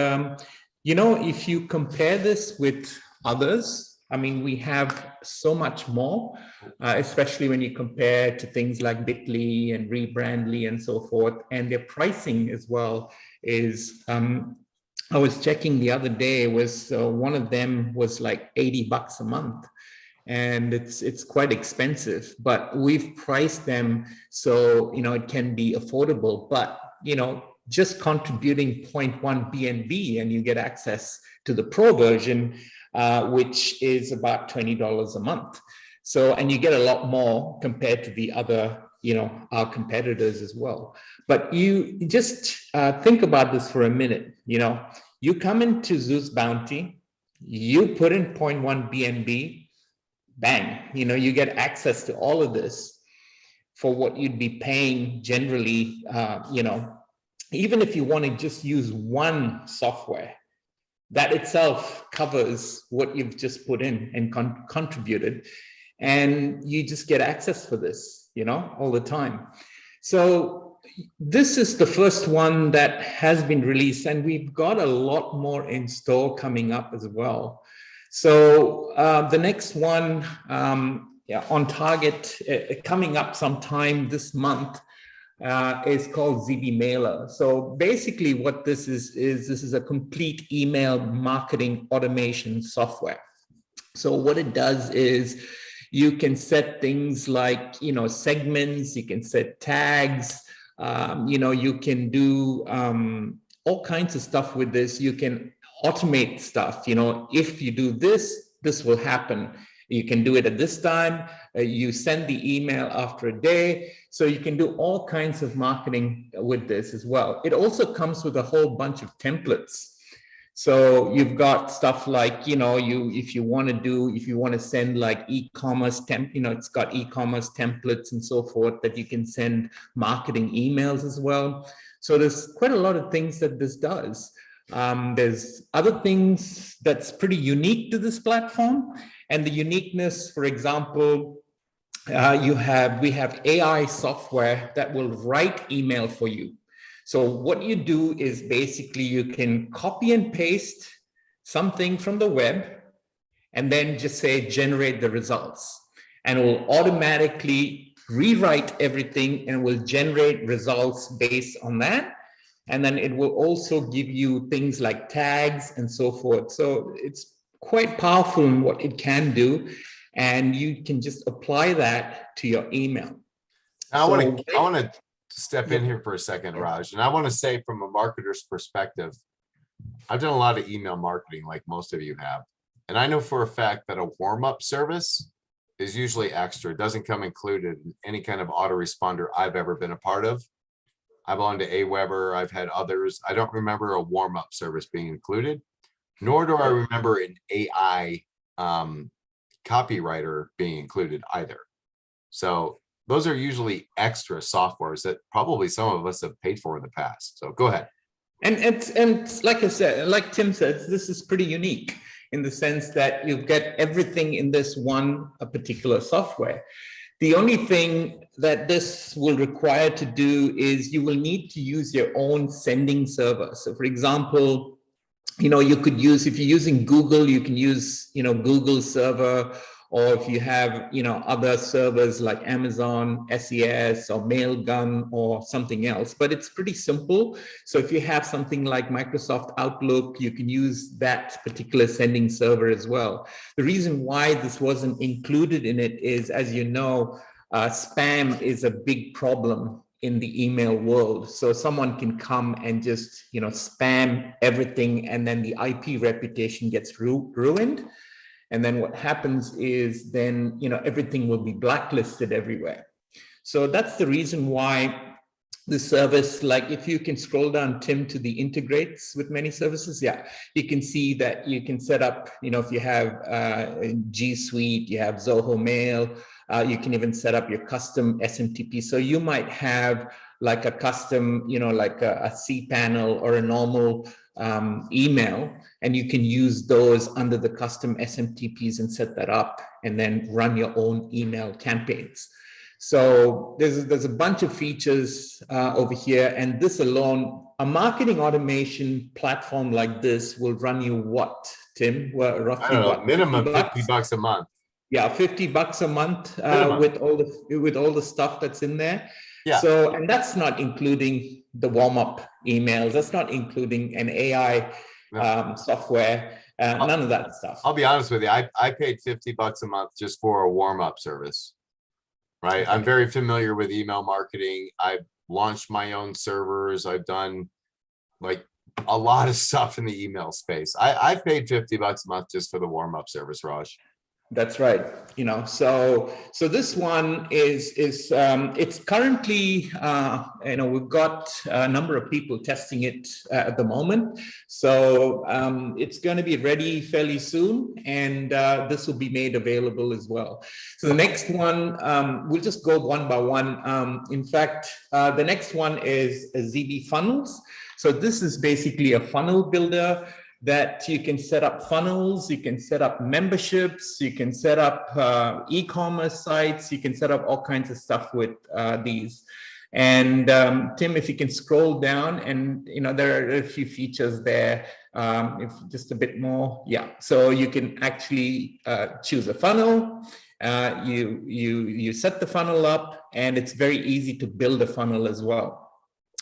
if you compare this with others, I mean, we have so much more, especially when you compare to things like Bitly and Rebrandly and so forth. And their pricing as well is, I was checking the other day, was one of them was like $80 a month. And it's quite expensive, but we've priced them so it can be affordable. But just contributing 0.1 BNB and you get access to the pro version, which is about $20 a month. So, and you get a lot more compared to the other, our competitors as well. But you just think about this for a minute. You come into Zeus Bounty, you put in 0.1 BNB. Bang, you get access to all of this for what you'd be paying generally, even if you want to just use one software, that itself covers what you've just put in and contributed, and you just get access for this, all the time. So this is the first one that has been released, and we've got a lot more in store coming up as well. So the next one on target coming up sometime this month is called ZB Mailer. So basically what this is a complete email marketing automation software. So what it does is you can set things like, segments, you can set tags, you can do all kinds of stuff with this. You can automate stuff, if you do this, this will happen. You can do it at this time. You send the email after a day. So you can do all kinds of marketing with this as well. It also comes with a whole bunch of templates. So you've got stuff like, if you want to send like e-commerce it's got e-commerce templates and so forth that you can send marketing emails as well. So there's quite a lot of things that this does. There's other things that's pretty unique to this platform, and the uniqueness, for example, we have AI software that will write email for you. So what you do is basically you can copy and paste something from the web and then just say generate the results, and it will automatically rewrite everything and will generate results based on that. And then it will also give you things like tags and so forth. So it's quite powerful in what it can do. And you can just apply that to your email. Now, I want to step in here for a second, Raj. And I want to say from a marketer's perspective, I've done a lot of email marketing like most of you have. And I know for a fact that a warm-up service is usually extra. It doesn't come included in any kind of autoresponder I've ever been a part of. I belong to Aweber. I've had others. I don't remember a warm-up service being included, nor do I remember an AI copywriter being included either. So those are usually extra softwares that probably some of us have paid for in the past. So go ahead. And like I said, like Tim said, this is pretty unique. in the sense that you get everything in this one particular software. The only thing that this will require to do is you will need to use your own sending server. So for example, you could use, if you're using Google, you can use, Google server, or if you have, other servers like Amazon, SES, or Mailgun, or something else, but it's pretty simple. So if you have something like Microsoft Outlook, you can use that particular sending server as well. The reason why this wasn't included in it is, as you know, spam is a big problem in the email world. So someone can come and just, spam everything, and then the IP reputation gets ruined. And then what happens is then, everything will be blacklisted everywhere. So that's the reason why the service, like if you can scroll down, Tim, to the integrates with many services, yeah, you can see that you can set up, if you have G Suite, you have Zoho Mail, you can even set up your custom SMTP. So you might have like a custom, like a cPanel or a normal email, and you can use those under the custom SMTPs and set that up and then run your own email campaigns. So there's a bunch of features over here, and this alone, a marketing automation platform like this will run you what, Tim? Well, roughly, I don't know, what, minimum 50 $50 a month. Yeah, $50 a month with all the stuff that's in there. Yeah. So, and that's not including the warm-up emails. That's not including an AI software. None of that stuff. I'll be honest with you. I paid $50 a month just for a warm-up service. Right. I'm very familiar with email marketing. I've launched my own servers. I've done like a lot of stuff in the email space. I paid $50 a month just for the warm-up service, Raj. That's right. So this one is it's currently, we've got a number of people testing it at the moment. So it's going to be ready fairly soon, and this will be made available as well. So the next one, we'll just go one by one. In fact, the next one is ZB Funnels. So this is basically a funnel builder that you can set up funnels, you can set up memberships, you can set up e-commerce sites, you can set up all kinds of stuff with these. And Tim, if you can scroll down, and there are a few features there, if just a bit more, yeah. So you can actually choose a funnel, you set the funnel up, and it's very easy to build a funnel as well.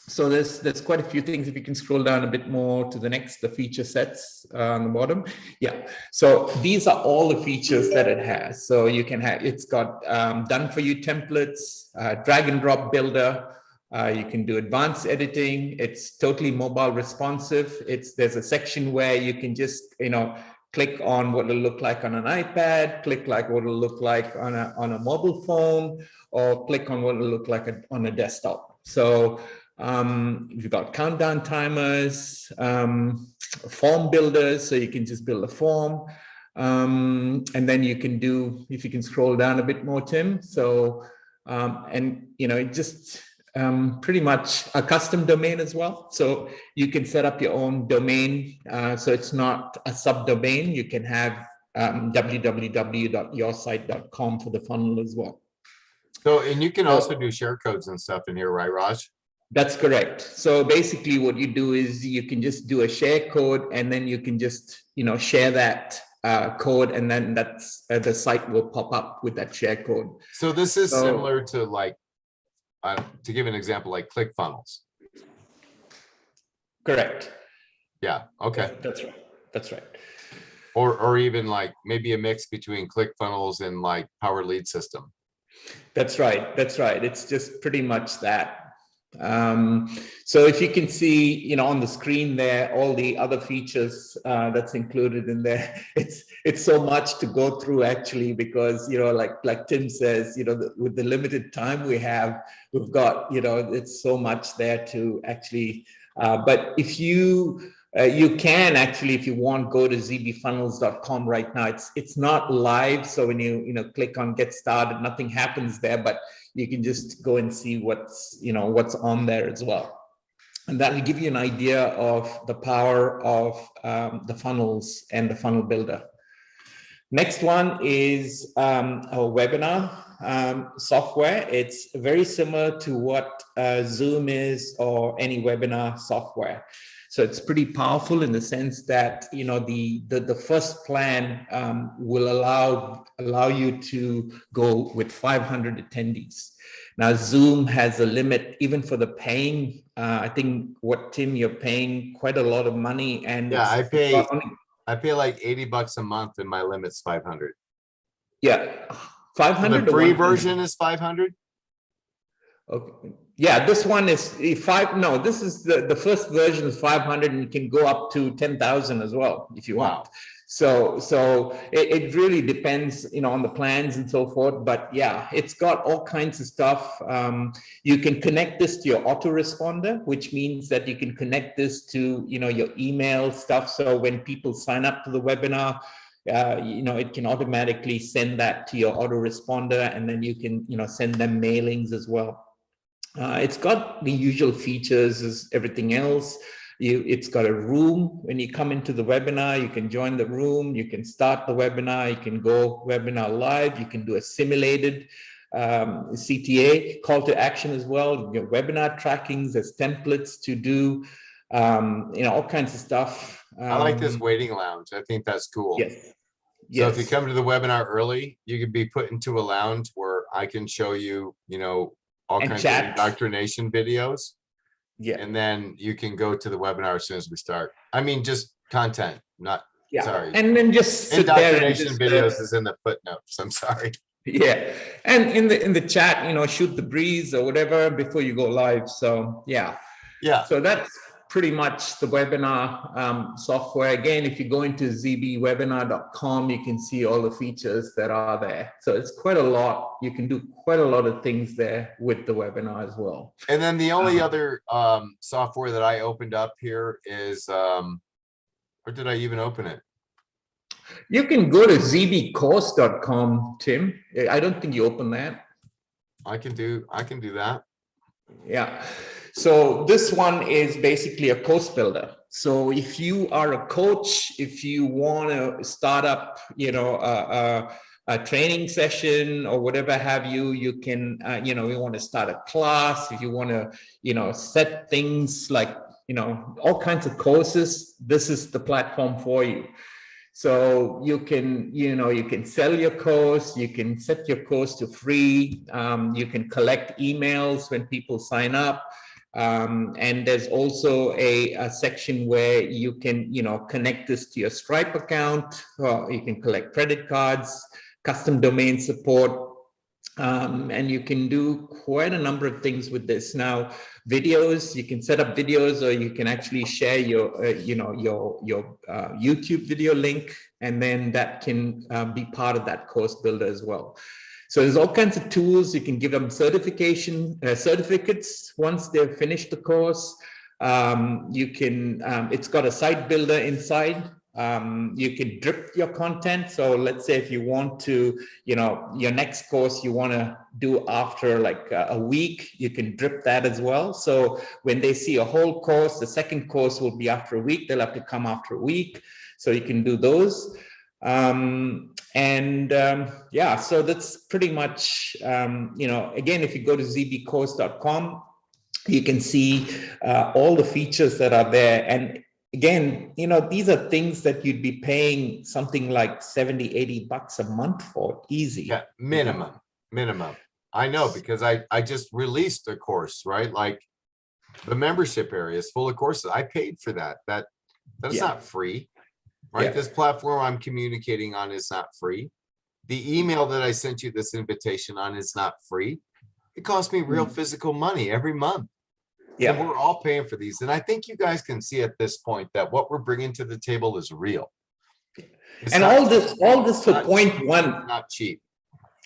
So there's quite a few things. If you can scroll down a bit more to the feature sets on the bottom. Yeah, so these are all the features that it has. So you can have, it's got done for you templates, drag and drop builder. You can do advanced editing. It's totally mobile responsive. There's a section where you can just, click on what it'll look like on an iPad, click like what it'll look like on a mobile phone, or click on what it'll look like on a desktop. So you've got countdown timers, form builders, so you can just build a form. And then you can do, if you can scroll down a bit more, Tim. So, it just pretty much a custom domain as well. So you can set up your own domain. So it's not a subdomain. You can have www.yoursite.com for the funnel as well. So, and you can also do share codes and stuff in here, right, Raj? That's correct. So basically what you do is you can just do a share code, and then you can just, share that code, and then that's the site will pop up with that share code. So this is similar to like, to give an example, like ClickFunnels. Correct. Yeah. Okay. That's right. That's right. Or even like maybe a mix between ClickFunnels and like Power Lead System. That's right. That's right. It's just pretty much that. So if you can see, on the screen there, all the other features that's included in there, it's so much to go through actually, because, like Tim says, with the limited time we've got, it's so much there to actually, but if you can actually, if you want, go to zbfunnels.com right now. It's not live, so when you click on get started, nothing happens there, but you can just go and see what's on there as well. And that will give you an idea of the power of the funnels and the funnel builder. Next one is a webinar software. It's very similar to what Zoom is or any webinar software. So it's pretty powerful in the sense that, you know, the first plan will allow you to go with 500 attendees. Now, Zoom has a limit even for the paying. I think Tim, you're paying quite a lot of money, and Yeah, I pay like $80 a month, and my limit's 500. Yeah, 500. The free version is 500. Okay. Yeah, this one is No, this is the first version is 500, and you can go up to 10,000 as well if you want. So it really depends, you know, on the plans and so forth. But yeah, it's got all kinds of stuff. You can connect this to your autoresponder, which means that you can connect this to, you know, your email stuff. So when people sign up to the webinar, you know, it can automatically send that to your autoresponder, and then you can, you know, send them mailings as well. It's got the usual features as everything else. It's got a room. When you come into the webinar, you can join the room, you can start the webinar, you can go webinar live, you can do a simulated CTA, call to action as well, your webinar trackings, there's templates to do, you know, all kinds of stuff. I like this waiting lounge. I think that's cool. Yes. So if you come to the webinar early, you can be put into a lounge where I can show you, you know, all kinds of indoctrination videos. Yeah. And then you can go to the webinar as soon as we start. I mean, just content, not, sorry. And then just sit there and indoctrination videos is in the footnotes. I'm sorry. Yeah. And in the chat, you know, shoot the breeze or whatever before you go live. So yeah. Yeah. So that's pretty much the webinar software. Again, if you go into zbwebinar.com, you can see all the features that are there. So it's quite a lot. You can do quite a lot of things there with the webinar as well. And then the only other software that I opened up here is, where did I even open it? You can go to zbcourse.com, Tim. I don't think you opened that. I can do that. Yeah. So this one is basically a course builder. So if you are a coach, if you want to start up, you know, a training session or whatever have you, you can, you know, you want to start a class, if you want to, you know, set things like, you know, all kinds of courses, this is the platform for you. So you can, you know, you can sell your course, you can set your course to free, you can collect emails when people sign up. And there's also a section where you can, you know, connect this to your Stripe account, or you can collect credit cards, custom domain support, and you can do quite a number of things with this. Now, videos, you can set up videos, or you can actually share your, you know, your YouTube video link, and then that can be part of that course builder as well. So there's all kinds of tools. You can give them certificates once they've finished the course. You can, it's got a site builder inside. You can drip your content. So let's say if you want to, you know, your next course you want to do after like a week, you can drip that as well. So when they see a whole course, the second course will be after a week. They'll have to come after a week. So you can do those. Yeah, so that's pretty much, you know, again, if you go to zbcourse.com, you can see all the features that are there. And again, you know, these are things that you'd be paying something like 70, 80 bucks a month for, easy. Yeah, minimum. I know, because I just released a course, right? Like the membership area is full of courses. I paid for that. That is not free. Right, yeah. This platform I'm communicating on is not free. The email that I sent you this invitation on is not free. It costs me real physical money every month. Yeah, and we're all paying for these. And I think you guys can see at this point that what we're bringing to the table is real. It's and all this for 0.1, not cheap.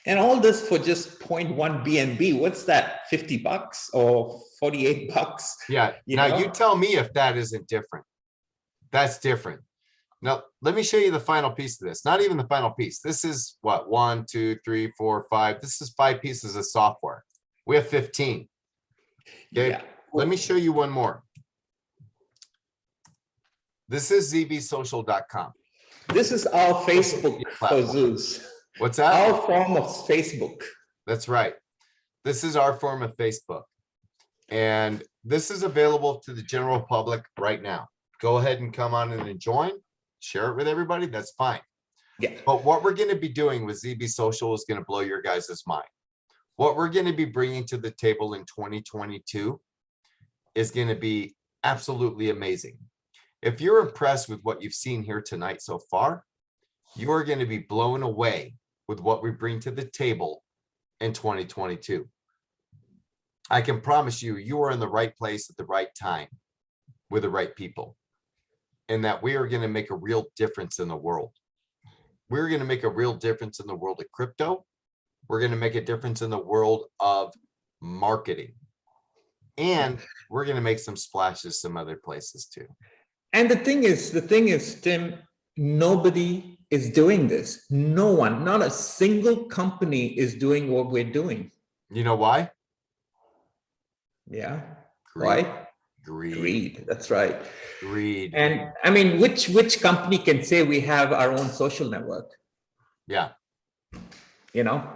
And all this for just 0.1 BNB. What's that? 50 bucks or 48 bucks? Yeah. Now you tell me if that isn't different. That's different. Now, let me show you the final piece of this. Not even the final piece. This is what, 1, 2, 3, 4, 5. This is 5 pieces of software. We have 15. Okay. Yeah. Let me show you one more. This is zbsocial.com. This is our Facebook for Platform. Zeus. What's that? Our form of Facebook. That's right. This is our form of Facebook. And this is available to the general public right now. Go ahead and come on in and join. Share it with everybody. That's fine. Yeah. But what we're going to be doing with ZB Social is going to blow your guys' mind. What we're going to be bringing to the table in 2022 is going to be absolutely amazing. If you're impressed with what you've seen here tonight so far, you are going to be blown away with what we bring to the table in 2022. I can promise you, you are in the right place at the right time with the right people, and that we are going to make a real difference in the world. We're going to make a real difference in the world of crypto. We're going to make a difference in the world of marketing. And we're going to make some splashes some other places too. And the thing is, Tim, nobody is doing this. No one, not a single company is doing what we're doing. You know why? Yeah. Greed. Why? Greed. Greed. That's right. Greed. And I mean, which company can say we have our own social network? Yeah. You know?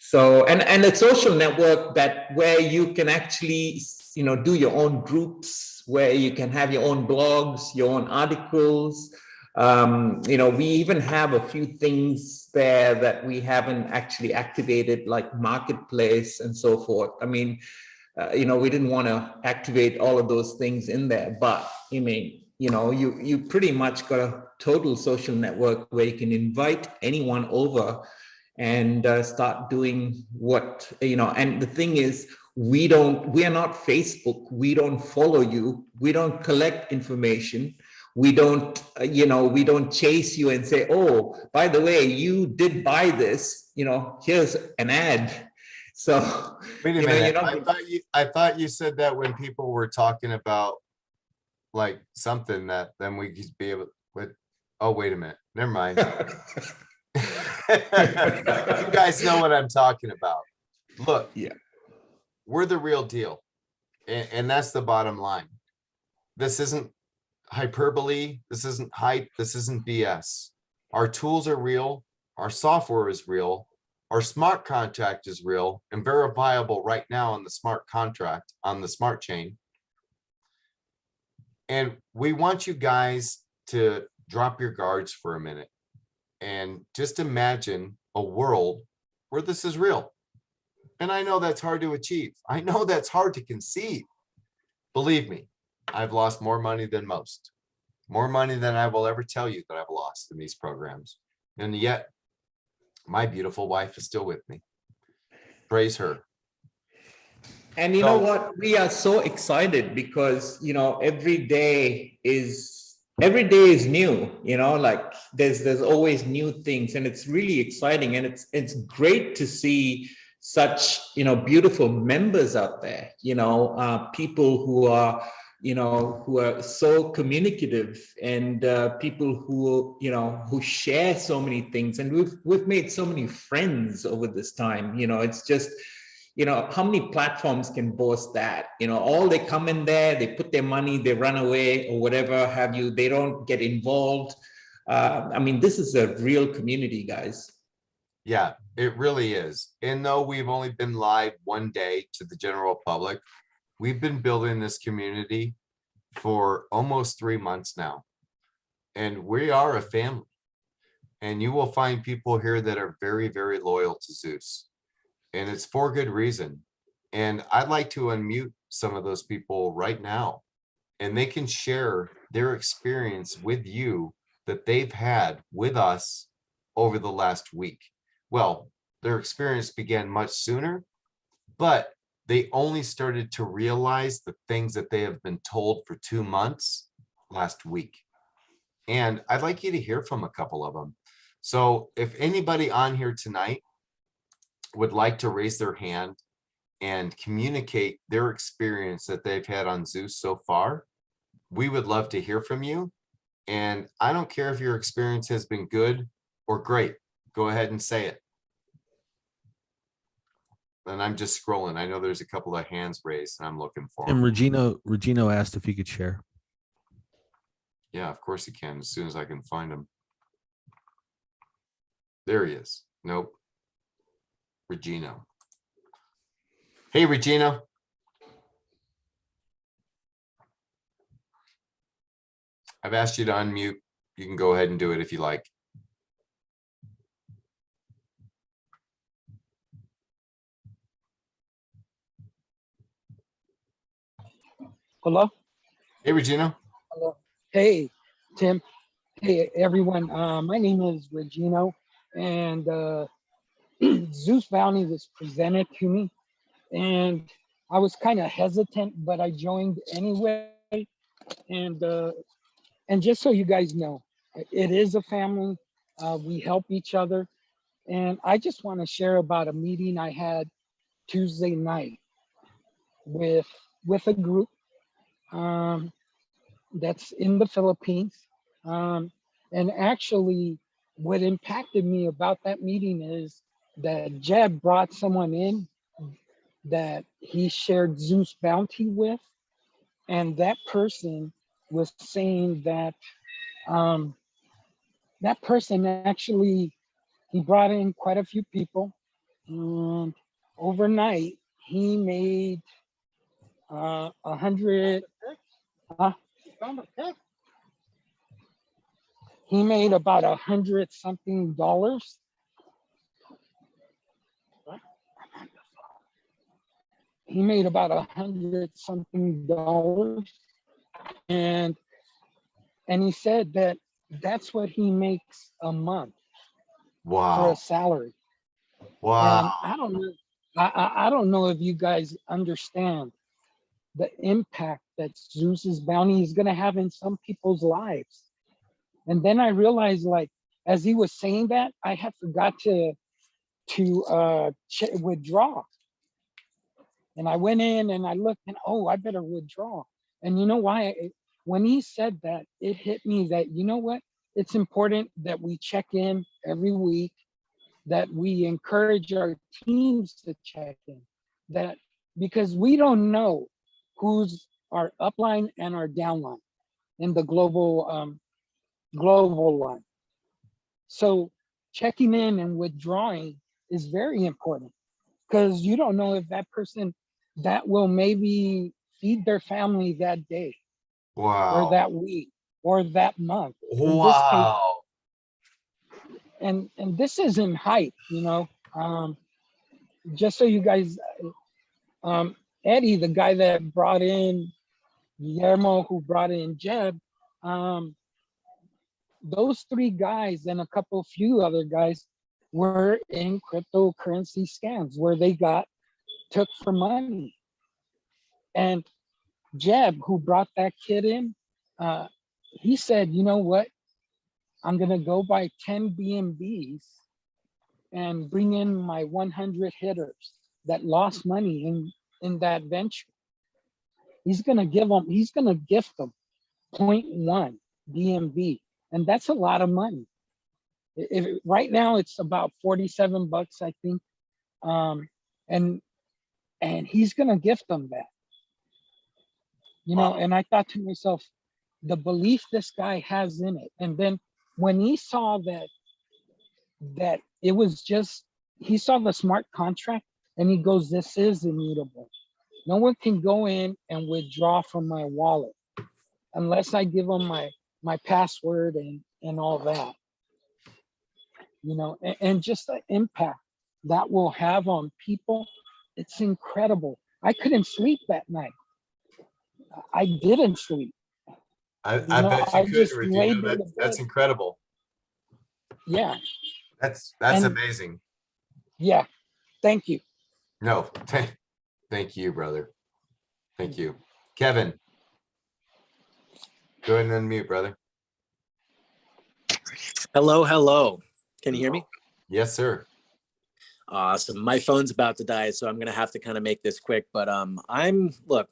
So, and a social network that where you can actually, you know, do your own groups, where you can have your own blogs, your own articles. You know, we even have a few things there that we haven't actually activated, like marketplace and so forth. I mean, you know, we didn't want to activate all of those things in there, but I mean, you know, you pretty much got a total social network where you can invite anyone over and start doing what, you know. And the thing is, we are not Facebook. We don't follow you. We don't collect information. We don't, you know, we don't chase you and say, oh, by the way, you did buy this, you know, here's an ad. So wait a minute. I thought you said that when people were talking about like something that then we could be able with. Oh, wait a minute. Never mind. You guys know what I'm talking about. Look, yeah, we're the real deal. And that's the bottom line. This isn't hyperbole. This isn't hype. This isn't BS. Our tools are real. Our software is real. Our smart contract is real and verifiable right now on the smart contract on the smart chain. And we want you guys to drop your guards for a minute and just imagine a world where this is real. And I know that's hard to achieve. I know that's hard to conceive. Believe me, I've lost more money than most. More money than I will ever tell you that I've lost in these programs. And yet, my beautiful wife is still with me. Praise her. and you know what? We are so excited because, you know, every day is new, you know, like there's always new things, and it's really exciting, and it's great to see such, you know, beautiful members out there, you know, people who are, you know, who are so communicative, and people who, you know, who share so many things, and we've made so many friends over this time. You know, it's just, you know, how many platforms can boast that? You know, all they come in there, they put their money, they run away or whatever have you. They don't get involved. I mean, this is a real community, guys. Yeah, it really is. And though we've only been live one day to the general public, we've been building this community for almost 3 months now. And we are a family. And you will find people here that are very, very loyal to Zeus. And it's for good reason. And I'd like to unmute some of those people right now. And they can share their experience with you that they've had with us over the last week. Well, their experience began much sooner, but they only started to realize the things that they have been told for 2 months last week. And I'd like you to hear from a couple of them. So if anybody on here tonight would like to raise their hand and communicate their experience that they've had on Zeus so far, we would love to hear from you. And I don't care if your experience has been good or great. Go ahead and say it. And I'm just scrolling. I know there's a couple of hands raised and I'm looking for them. And Regino asked if you could share. Yeah, of course he can, as soon as I can find him. There he is. Nope. Regino. Hey, Regino. I've asked you to unmute. You can go ahead and do it if you like. Hello? Hey, Regino. Hello. Hey, Tim. Hey, everyone. My name is Regino, and Zeus Bounty was presented to me, and I was kind of hesitant, but I joined anyway. And just so you guys know, it is a family. We help each other, and I just want to share about a meeting I had Tuesday night with a group. That's in the Philippines. And actually, what impacted me about that meeting is that Jeb brought someone in that he shared Zeus Bounty with, and that person was saying that that person actually, he brought in quite a few people, and overnight he made 100. He made about $100-something. He made about $100-something, and he said that that's what he makes a month for Wow. a salary. Wow. And I don't know, I don't know if you guys understand the impact that Zeus's bounty is going to have in some people's lives. And then I realized, like, as he was saying that, I had forgot to withdraw. And I went in and I looked and, oh, I better withdraw. And you know why? When he said that, it hit me that, you know what? It's important that we check in every week, that we encourage our teams to check in, that because we don't know who's our upline and our downline in the global line. So checking in and withdrawing is very important, because you don't know if that person that will maybe feed their family that day or Wow. that week or that month. Wow. And this isn't hype, you know. Just so you guys, Eddie, the guy that brought in Guillermo, who brought in Jeb, those three guys and a few other guys were in cryptocurrency scams where they took for money. And Jeb, who brought that kid in, he said, you know what? I'm gonna go buy 10 BNBs and bring in my 100 hitters that lost money in that venture. He's gonna gift them 0.1 BNB, and that's a lot of money. If right now it's about $47, I think, and he's gonna gift them that. You know, and I thought to myself, the belief this guy has in it. And then when he saw that it was just, he saw the smart contract and he goes, this is immutable. No one can go in and withdraw from my wallet unless I give them my password and all that. You know, and just the impact that will have on people, it's incredible. I couldn't sleep that night. I didn't sleep. I bet you could, just Regina. laid there to That's bed. incredible. Yeah. That's And- amazing. Yeah. Thank you. No, thank you, brother. Thank you. Kevin, go ahead and unmute, brother. Hello, hello. Can you hear me? Yes, sir. Awesome. My phone's about to die, so I'm gonna have to kind of make this quick. But look,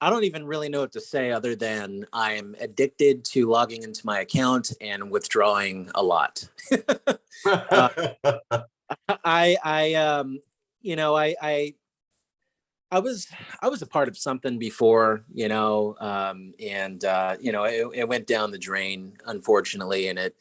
I don't even really know what to say other than I'm addicted to logging into my account and withdrawing a lot. I I was a part of something before, you know, you know, it went down the drain, unfortunately, and it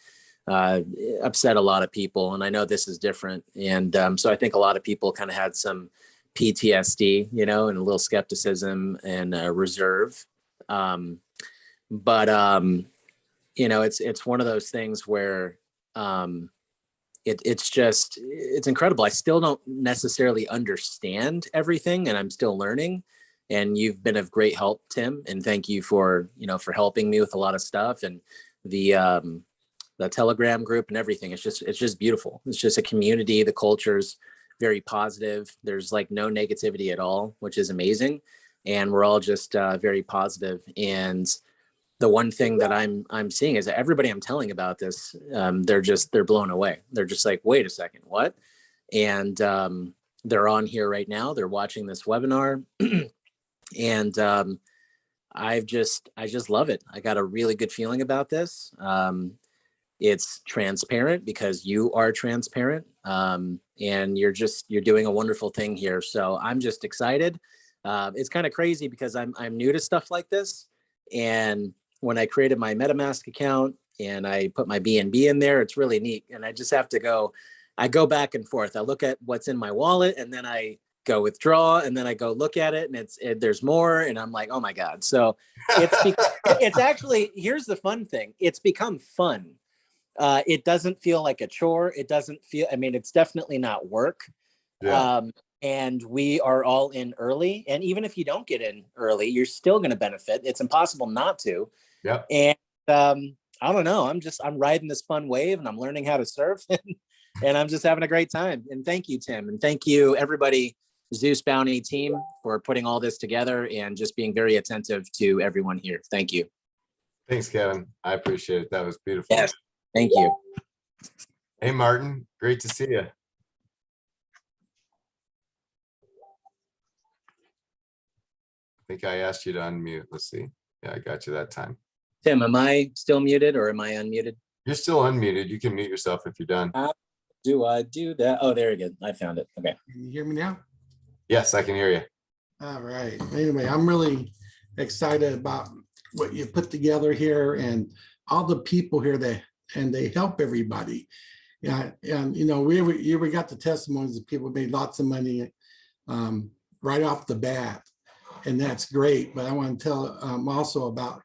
upset a lot of people. And I know this is different, and so I think a lot of people kind of had some PTSD, you know, and a little skepticism and reserve. But you know, it's one of those things where it's incredible. I still don't necessarily understand everything, and I'm still learning. And you've been of great help, Tim. And thank you for, you know, for helping me with a lot of stuff, and the Telegram group and everything. It's just beautiful. It's just a community. The culture's very positive. There's like no negativity at all, which is amazing. And we're all just very positive. And the one thing that I'm seeing is that everybody I'm telling about this, they're blown away. They're just like, wait a second, what? And they're on here right now. They're watching this webinar, and I just love it. I got a really good feeling about this. It's transparent because you are transparent, and you're doing a wonderful thing here. So I'm just excited. It's kind of crazy because I'm new to stuff like this, and when I created my Metamask account and I put my BNB in there, it's really neat. And I just have to I go back and forth. I look at what's in my wallet, and then I go withdraw, and then I go look at it, and there's more. And I'm like, oh my God. So it's actually, here's the fun thing. It's become fun. It doesn't feel like a chore. It doesn't feel, I mean, it's definitely not work. Yeah. And we are all in early. And even if you don't get in early, you're still going to benefit. It's impossible not to. Yep. And I don't know. I'm riding this fun wave, and I'm learning how to surf, and I'm just having a great time. And thank you, Tim. And thank you, everybody, Zeus Bounty team, for putting all this together and just being very attentive to everyone here. Thank you. Thanks, Kevin. I appreciate it. That was beautiful. Yes. Thank you. Hey, Martin. Great to see you. I think I asked you to unmute. Let's see. Yeah, I got you that time. Tim, am I still muted or am I unmuted? You're still unmuted. You can mute yourself if you're done. How do I do that? Oh, there we go. I found it. Okay. Can you hear me now? Yes, I can hear you. All right. Anyway, I'm really excited about what you put together here and all the people here and they help everybody. Yeah, and you know, we got the testimonies of people who made lots of money right off the bat, and that's great. But I want to tell also about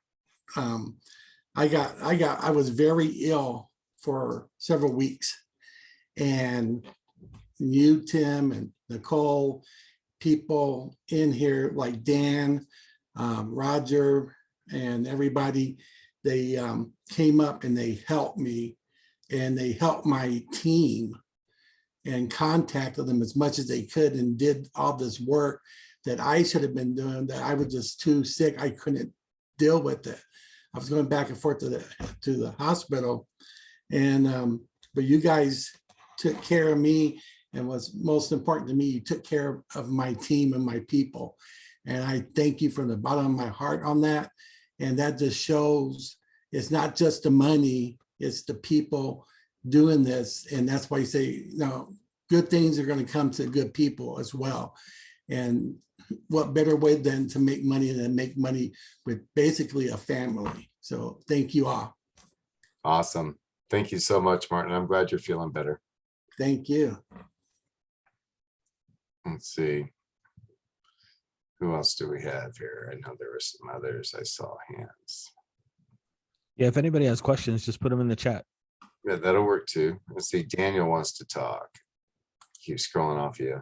I was very ill for several weeks, and you, Tim, and Nicole, people in here like Dan, Roger, and everybody, they came up and they helped me, and they helped my team and contacted them as much as they could and did all this work that I should have been doing, that I was just too sick. I couldn't deal with it. I was going back and forth to the hospital, and but you guys took care of me, and what's most important to me, you took care of my team and my people, and I thank you from the bottom of my heart on that. And that just shows it's not just the money, it's the people doing this, and that's why you say, you know, good things are going to come to good people as well. And what better way than to make money than make money with basically a family. So thank you all. Awesome. Thank you so much, Martin. I'm glad you're feeling better. Thank you. Let's see. Who else do we have here? I know there were some others. I saw hands. Yeah, if anybody has questions, just put them in the chat. Yeah, that'll work too. Let's see. Daniel wants to talk. Keep scrolling off you.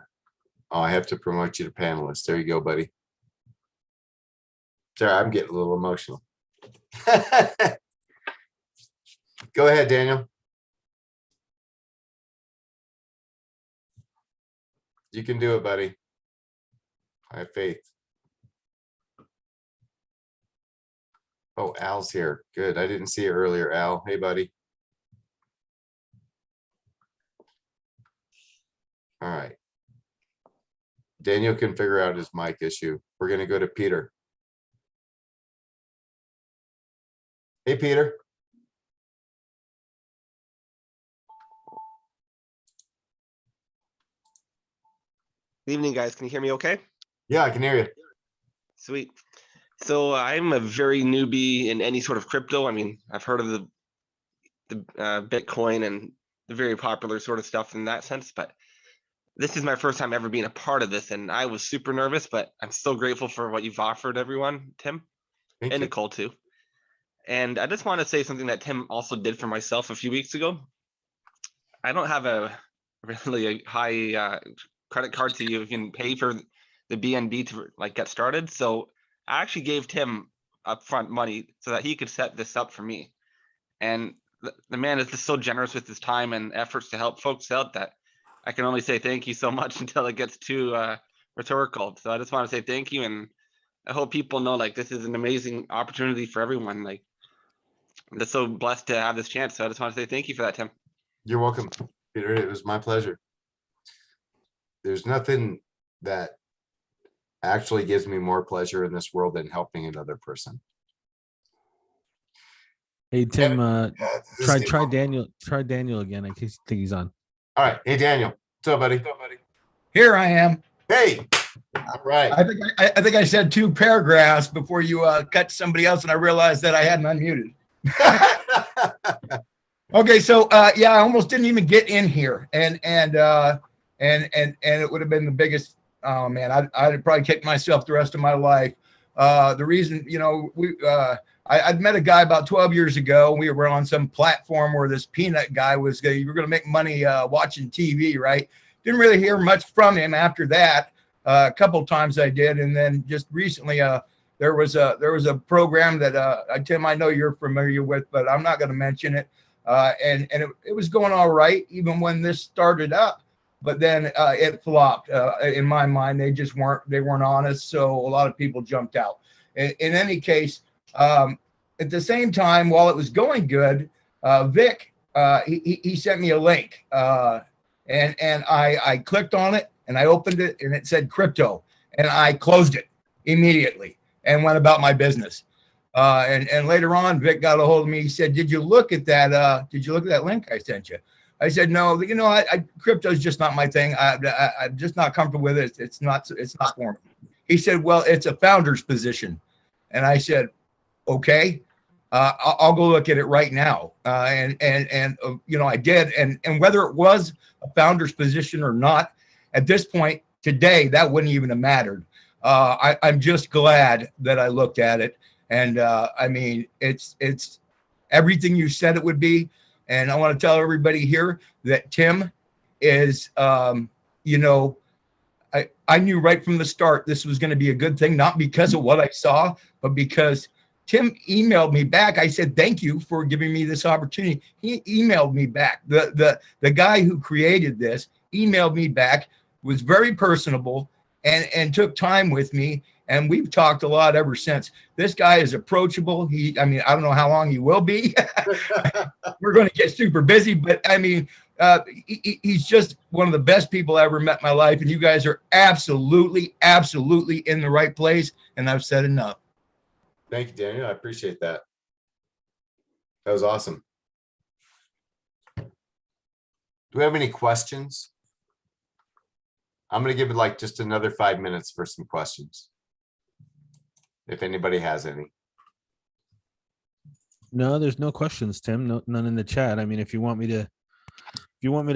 Oh, I have to promote you to panelist. There you go, buddy. Sorry, I'm getting a little emotional. Go ahead, Daniel. You can do it, buddy. I have faith. Oh, Al's here. Good. I didn't see you earlier, Al. Hey, buddy. All right. Daniel can figure out his mic issue. We're going to go to Peter. Hey, Peter. Good evening, guys. Can you hear me okay? Yeah, I can hear you. Sweet. So I'm a very newbie in any sort of crypto. I mean, I've heard of the Bitcoin and the very popular sort of stuff in that sense, but this is my first time ever being a part of this, and I was super nervous, but I'm so grateful for what you've offered everyone, Tim, Thank and you. Nicole too. And I just want to say something that Tim also did for myself a few weeks ago. I don't have a really high credit card to you can pay for the BNB to like get started. So I actually gave Tim upfront money so that he could set this up for me. And the man is just so generous with his time and efforts to help folks out that I can only say thank you so much until it gets too rhetorical. So I just want to say thank you, and I hope people know like this is an amazing opportunity for everyone. Like I'm just so blessed to have this chance. So I just want to say thank you for that, Tim. You're welcome, Peter. It was my pleasure. There's nothing that actually gives me more pleasure in this world than helping another person. Hey Tim, This is- try Daniel again. I think he's on. All right. Hey, Daniel. What's up, buddy? Here I am. Hey. All right. I think I said 2 paragraphs before you cut somebody else, and I realized that I hadn't unmuted. Okay, so yeah, I almost didn't even get in here, and it would have been the biggest. Oh man, I'd probably kick myself the rest of my life. The reason, you know, I'd met a guy about 12 years ago. We were on some platform where this peanut guy was, you were going to make money watching TV, right? Didn't really hear much from him after that. A couple of times I did. And then just recently, there was a program that Tim, I know you're familiar with, but I'm not going to mention it. And it was going all right, even when this started up. But then it flopped. In my mind, they weren't honest. So a lot of people jumped out. In any case, at the same time, while it was going good, Vic, he sent me a link, and I clicked on it and I opened it and it said crypto, and I closed it immediately and went about my business. And later on, Vic got a hold of me. He said, "Did you look at that? Did you look at that link I sent you?" I said, "No, you know, crypto is just not my thing. I'm just not comfortable with it. It's not for me." He said, "Well, it's a founder's position," and I said, "Okay, I'll go look at it right now." And you know, I did. And whether it was a founder's position or not, at this point today, that wouldn't even have mattered. I'm just glad that I looked at it. And I mean, it's everything you said it would be. And I want to tell everybody here that Tim is, you know, I knew right from the start this was going to be a good thing, not because of what I saw, but because Tim emailed me back. I said, "Thank you for giving me this opportunity." He emailed me back. The guy who created this emailed me back, was very personable, and took time with me. And we've talked a lot ever since. This guy is approachable. I mean, I don't know how long he will be. We're going to get super busy, but I mean, he's just one of the best people I ever met in my life. And you guys are absolutely, absolutely in the right place. And I've said enough. Thank you, Daniel. I appreciate that. That was awesome. Do we have any questions? I'm going to give it like just another 5 minutes for some questions, if anybody has any. No, there's no questions, Tim. No, none in the chat. I mean, if you want me to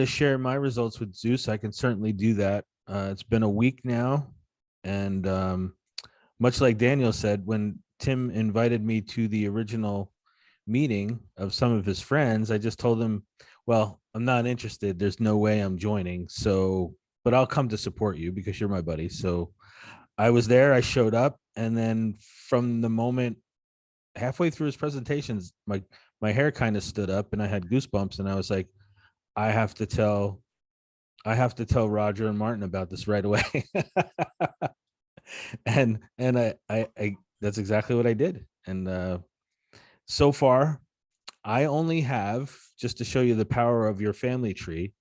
share my results with Zeus, I can certainly do that. It's been a week now, and much like Daniel said, when Tim invited me to the original meeting of some of his friends, I just told him, "Well, I'm not interested. There's no way I'm joining. So, but I'll come to support you because you're my buddy." So I was there. I showed up, and then from the moment halfway through his presentations, my hair kind of stood up and I had goosebumps, and I was like, I have to tell Roger and Martin about this right away. and I that's exactly what I did. And so far I only have, just to show you the power of your family tree,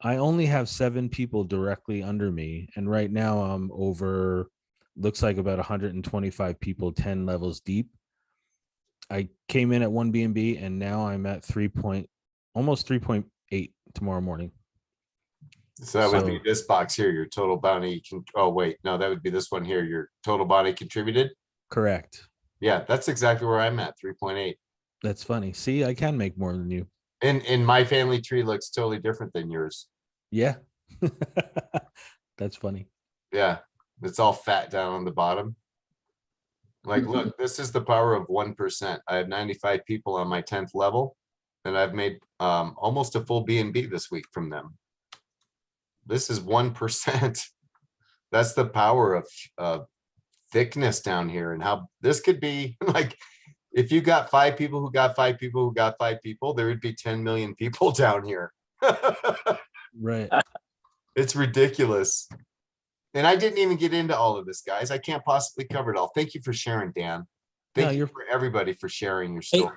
I only have 7 people directly under me, and right now I'm over, looks like about 125 people, 10 levels deep. I came in at 1 BNB, and now I'm at almost 3.8 tomorrow morning. So that would be So- this box here, your total bounty. Oh, wait, no, that would be this one here, your total bounty contributed. Correct. Yeah, that's exactly where I'm at, 3.8. That's funny. See, I can make more than you. And my family tree looks totally different than yours. Yeah. That's funny. Yeah, it's all fat down on the bottom. Like, look, this is the power of 1%. I have 95 people on my 10th level, and I've made almost a full B&B this week from them. This is 1%. That's the power of thickness down here, and how this could be like, if you got 5 people who got 5 people who got 5 people, there would be 10 million people down here. Right. It's ridiculous. And I didn't even get into all of this, guys. I can't possibly cover it all. Thank you for sharing, Dan. Thank No, you you're- for everybody for sharing your Hey, story.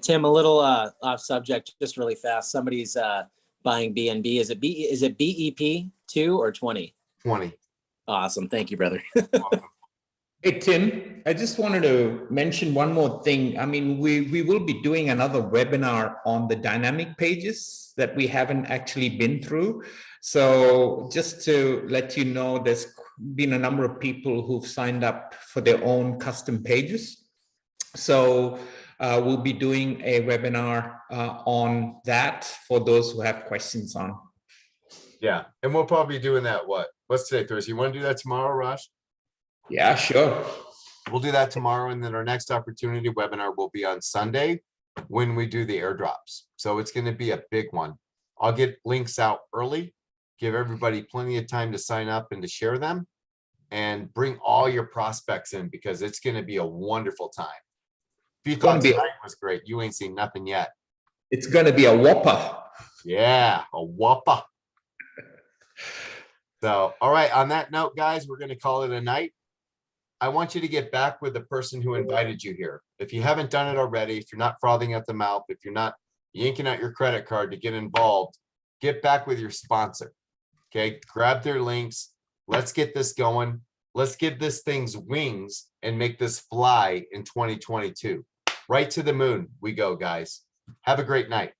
Tim, a little off subject, just really fast. Somebody's buying BNB. Is it BEP 2 or 20? 20. Awesome. Thank you, brother. Hey, Tim, I just wanted to mention one more thing. I mean, we will be doing another webinar on the dynamic pages that we haven't actually been through. So just to let you know, there's been a number of people who've signed up for their own custom pages. So we'll be doing a webinar on that for those who have questions on. Yeah. And we'll probably be doing that. What's today, Thursday? You want to do that tomorrow, Raj? Yeah, sure. We'll do that tomorrow. And then our next opportunity webinar will be on Sunday when we do the airdrops. So it's going to be a big one. I'll get links out early, give everybody plenty of time to sign up and to share them, and bring all your prospects in, because it's going to be a wonderful time. If you thought tonight was great, you ain't seen nothing yet. It's going to be a whopper. Yeah, a whopper. So, all right, on that note, guys, we're going to call it a night. I want you to get back with the person who invited you here. If you haven't done it already, if you're not frothing at the mouth, if you're not yanking out your credit card to get involved, get back with your sponsor. Okay, grab their links. Let's get this going. Let's give this thing's wings and make this fly in 2022. Right to the moon we go, guys. Have a great night.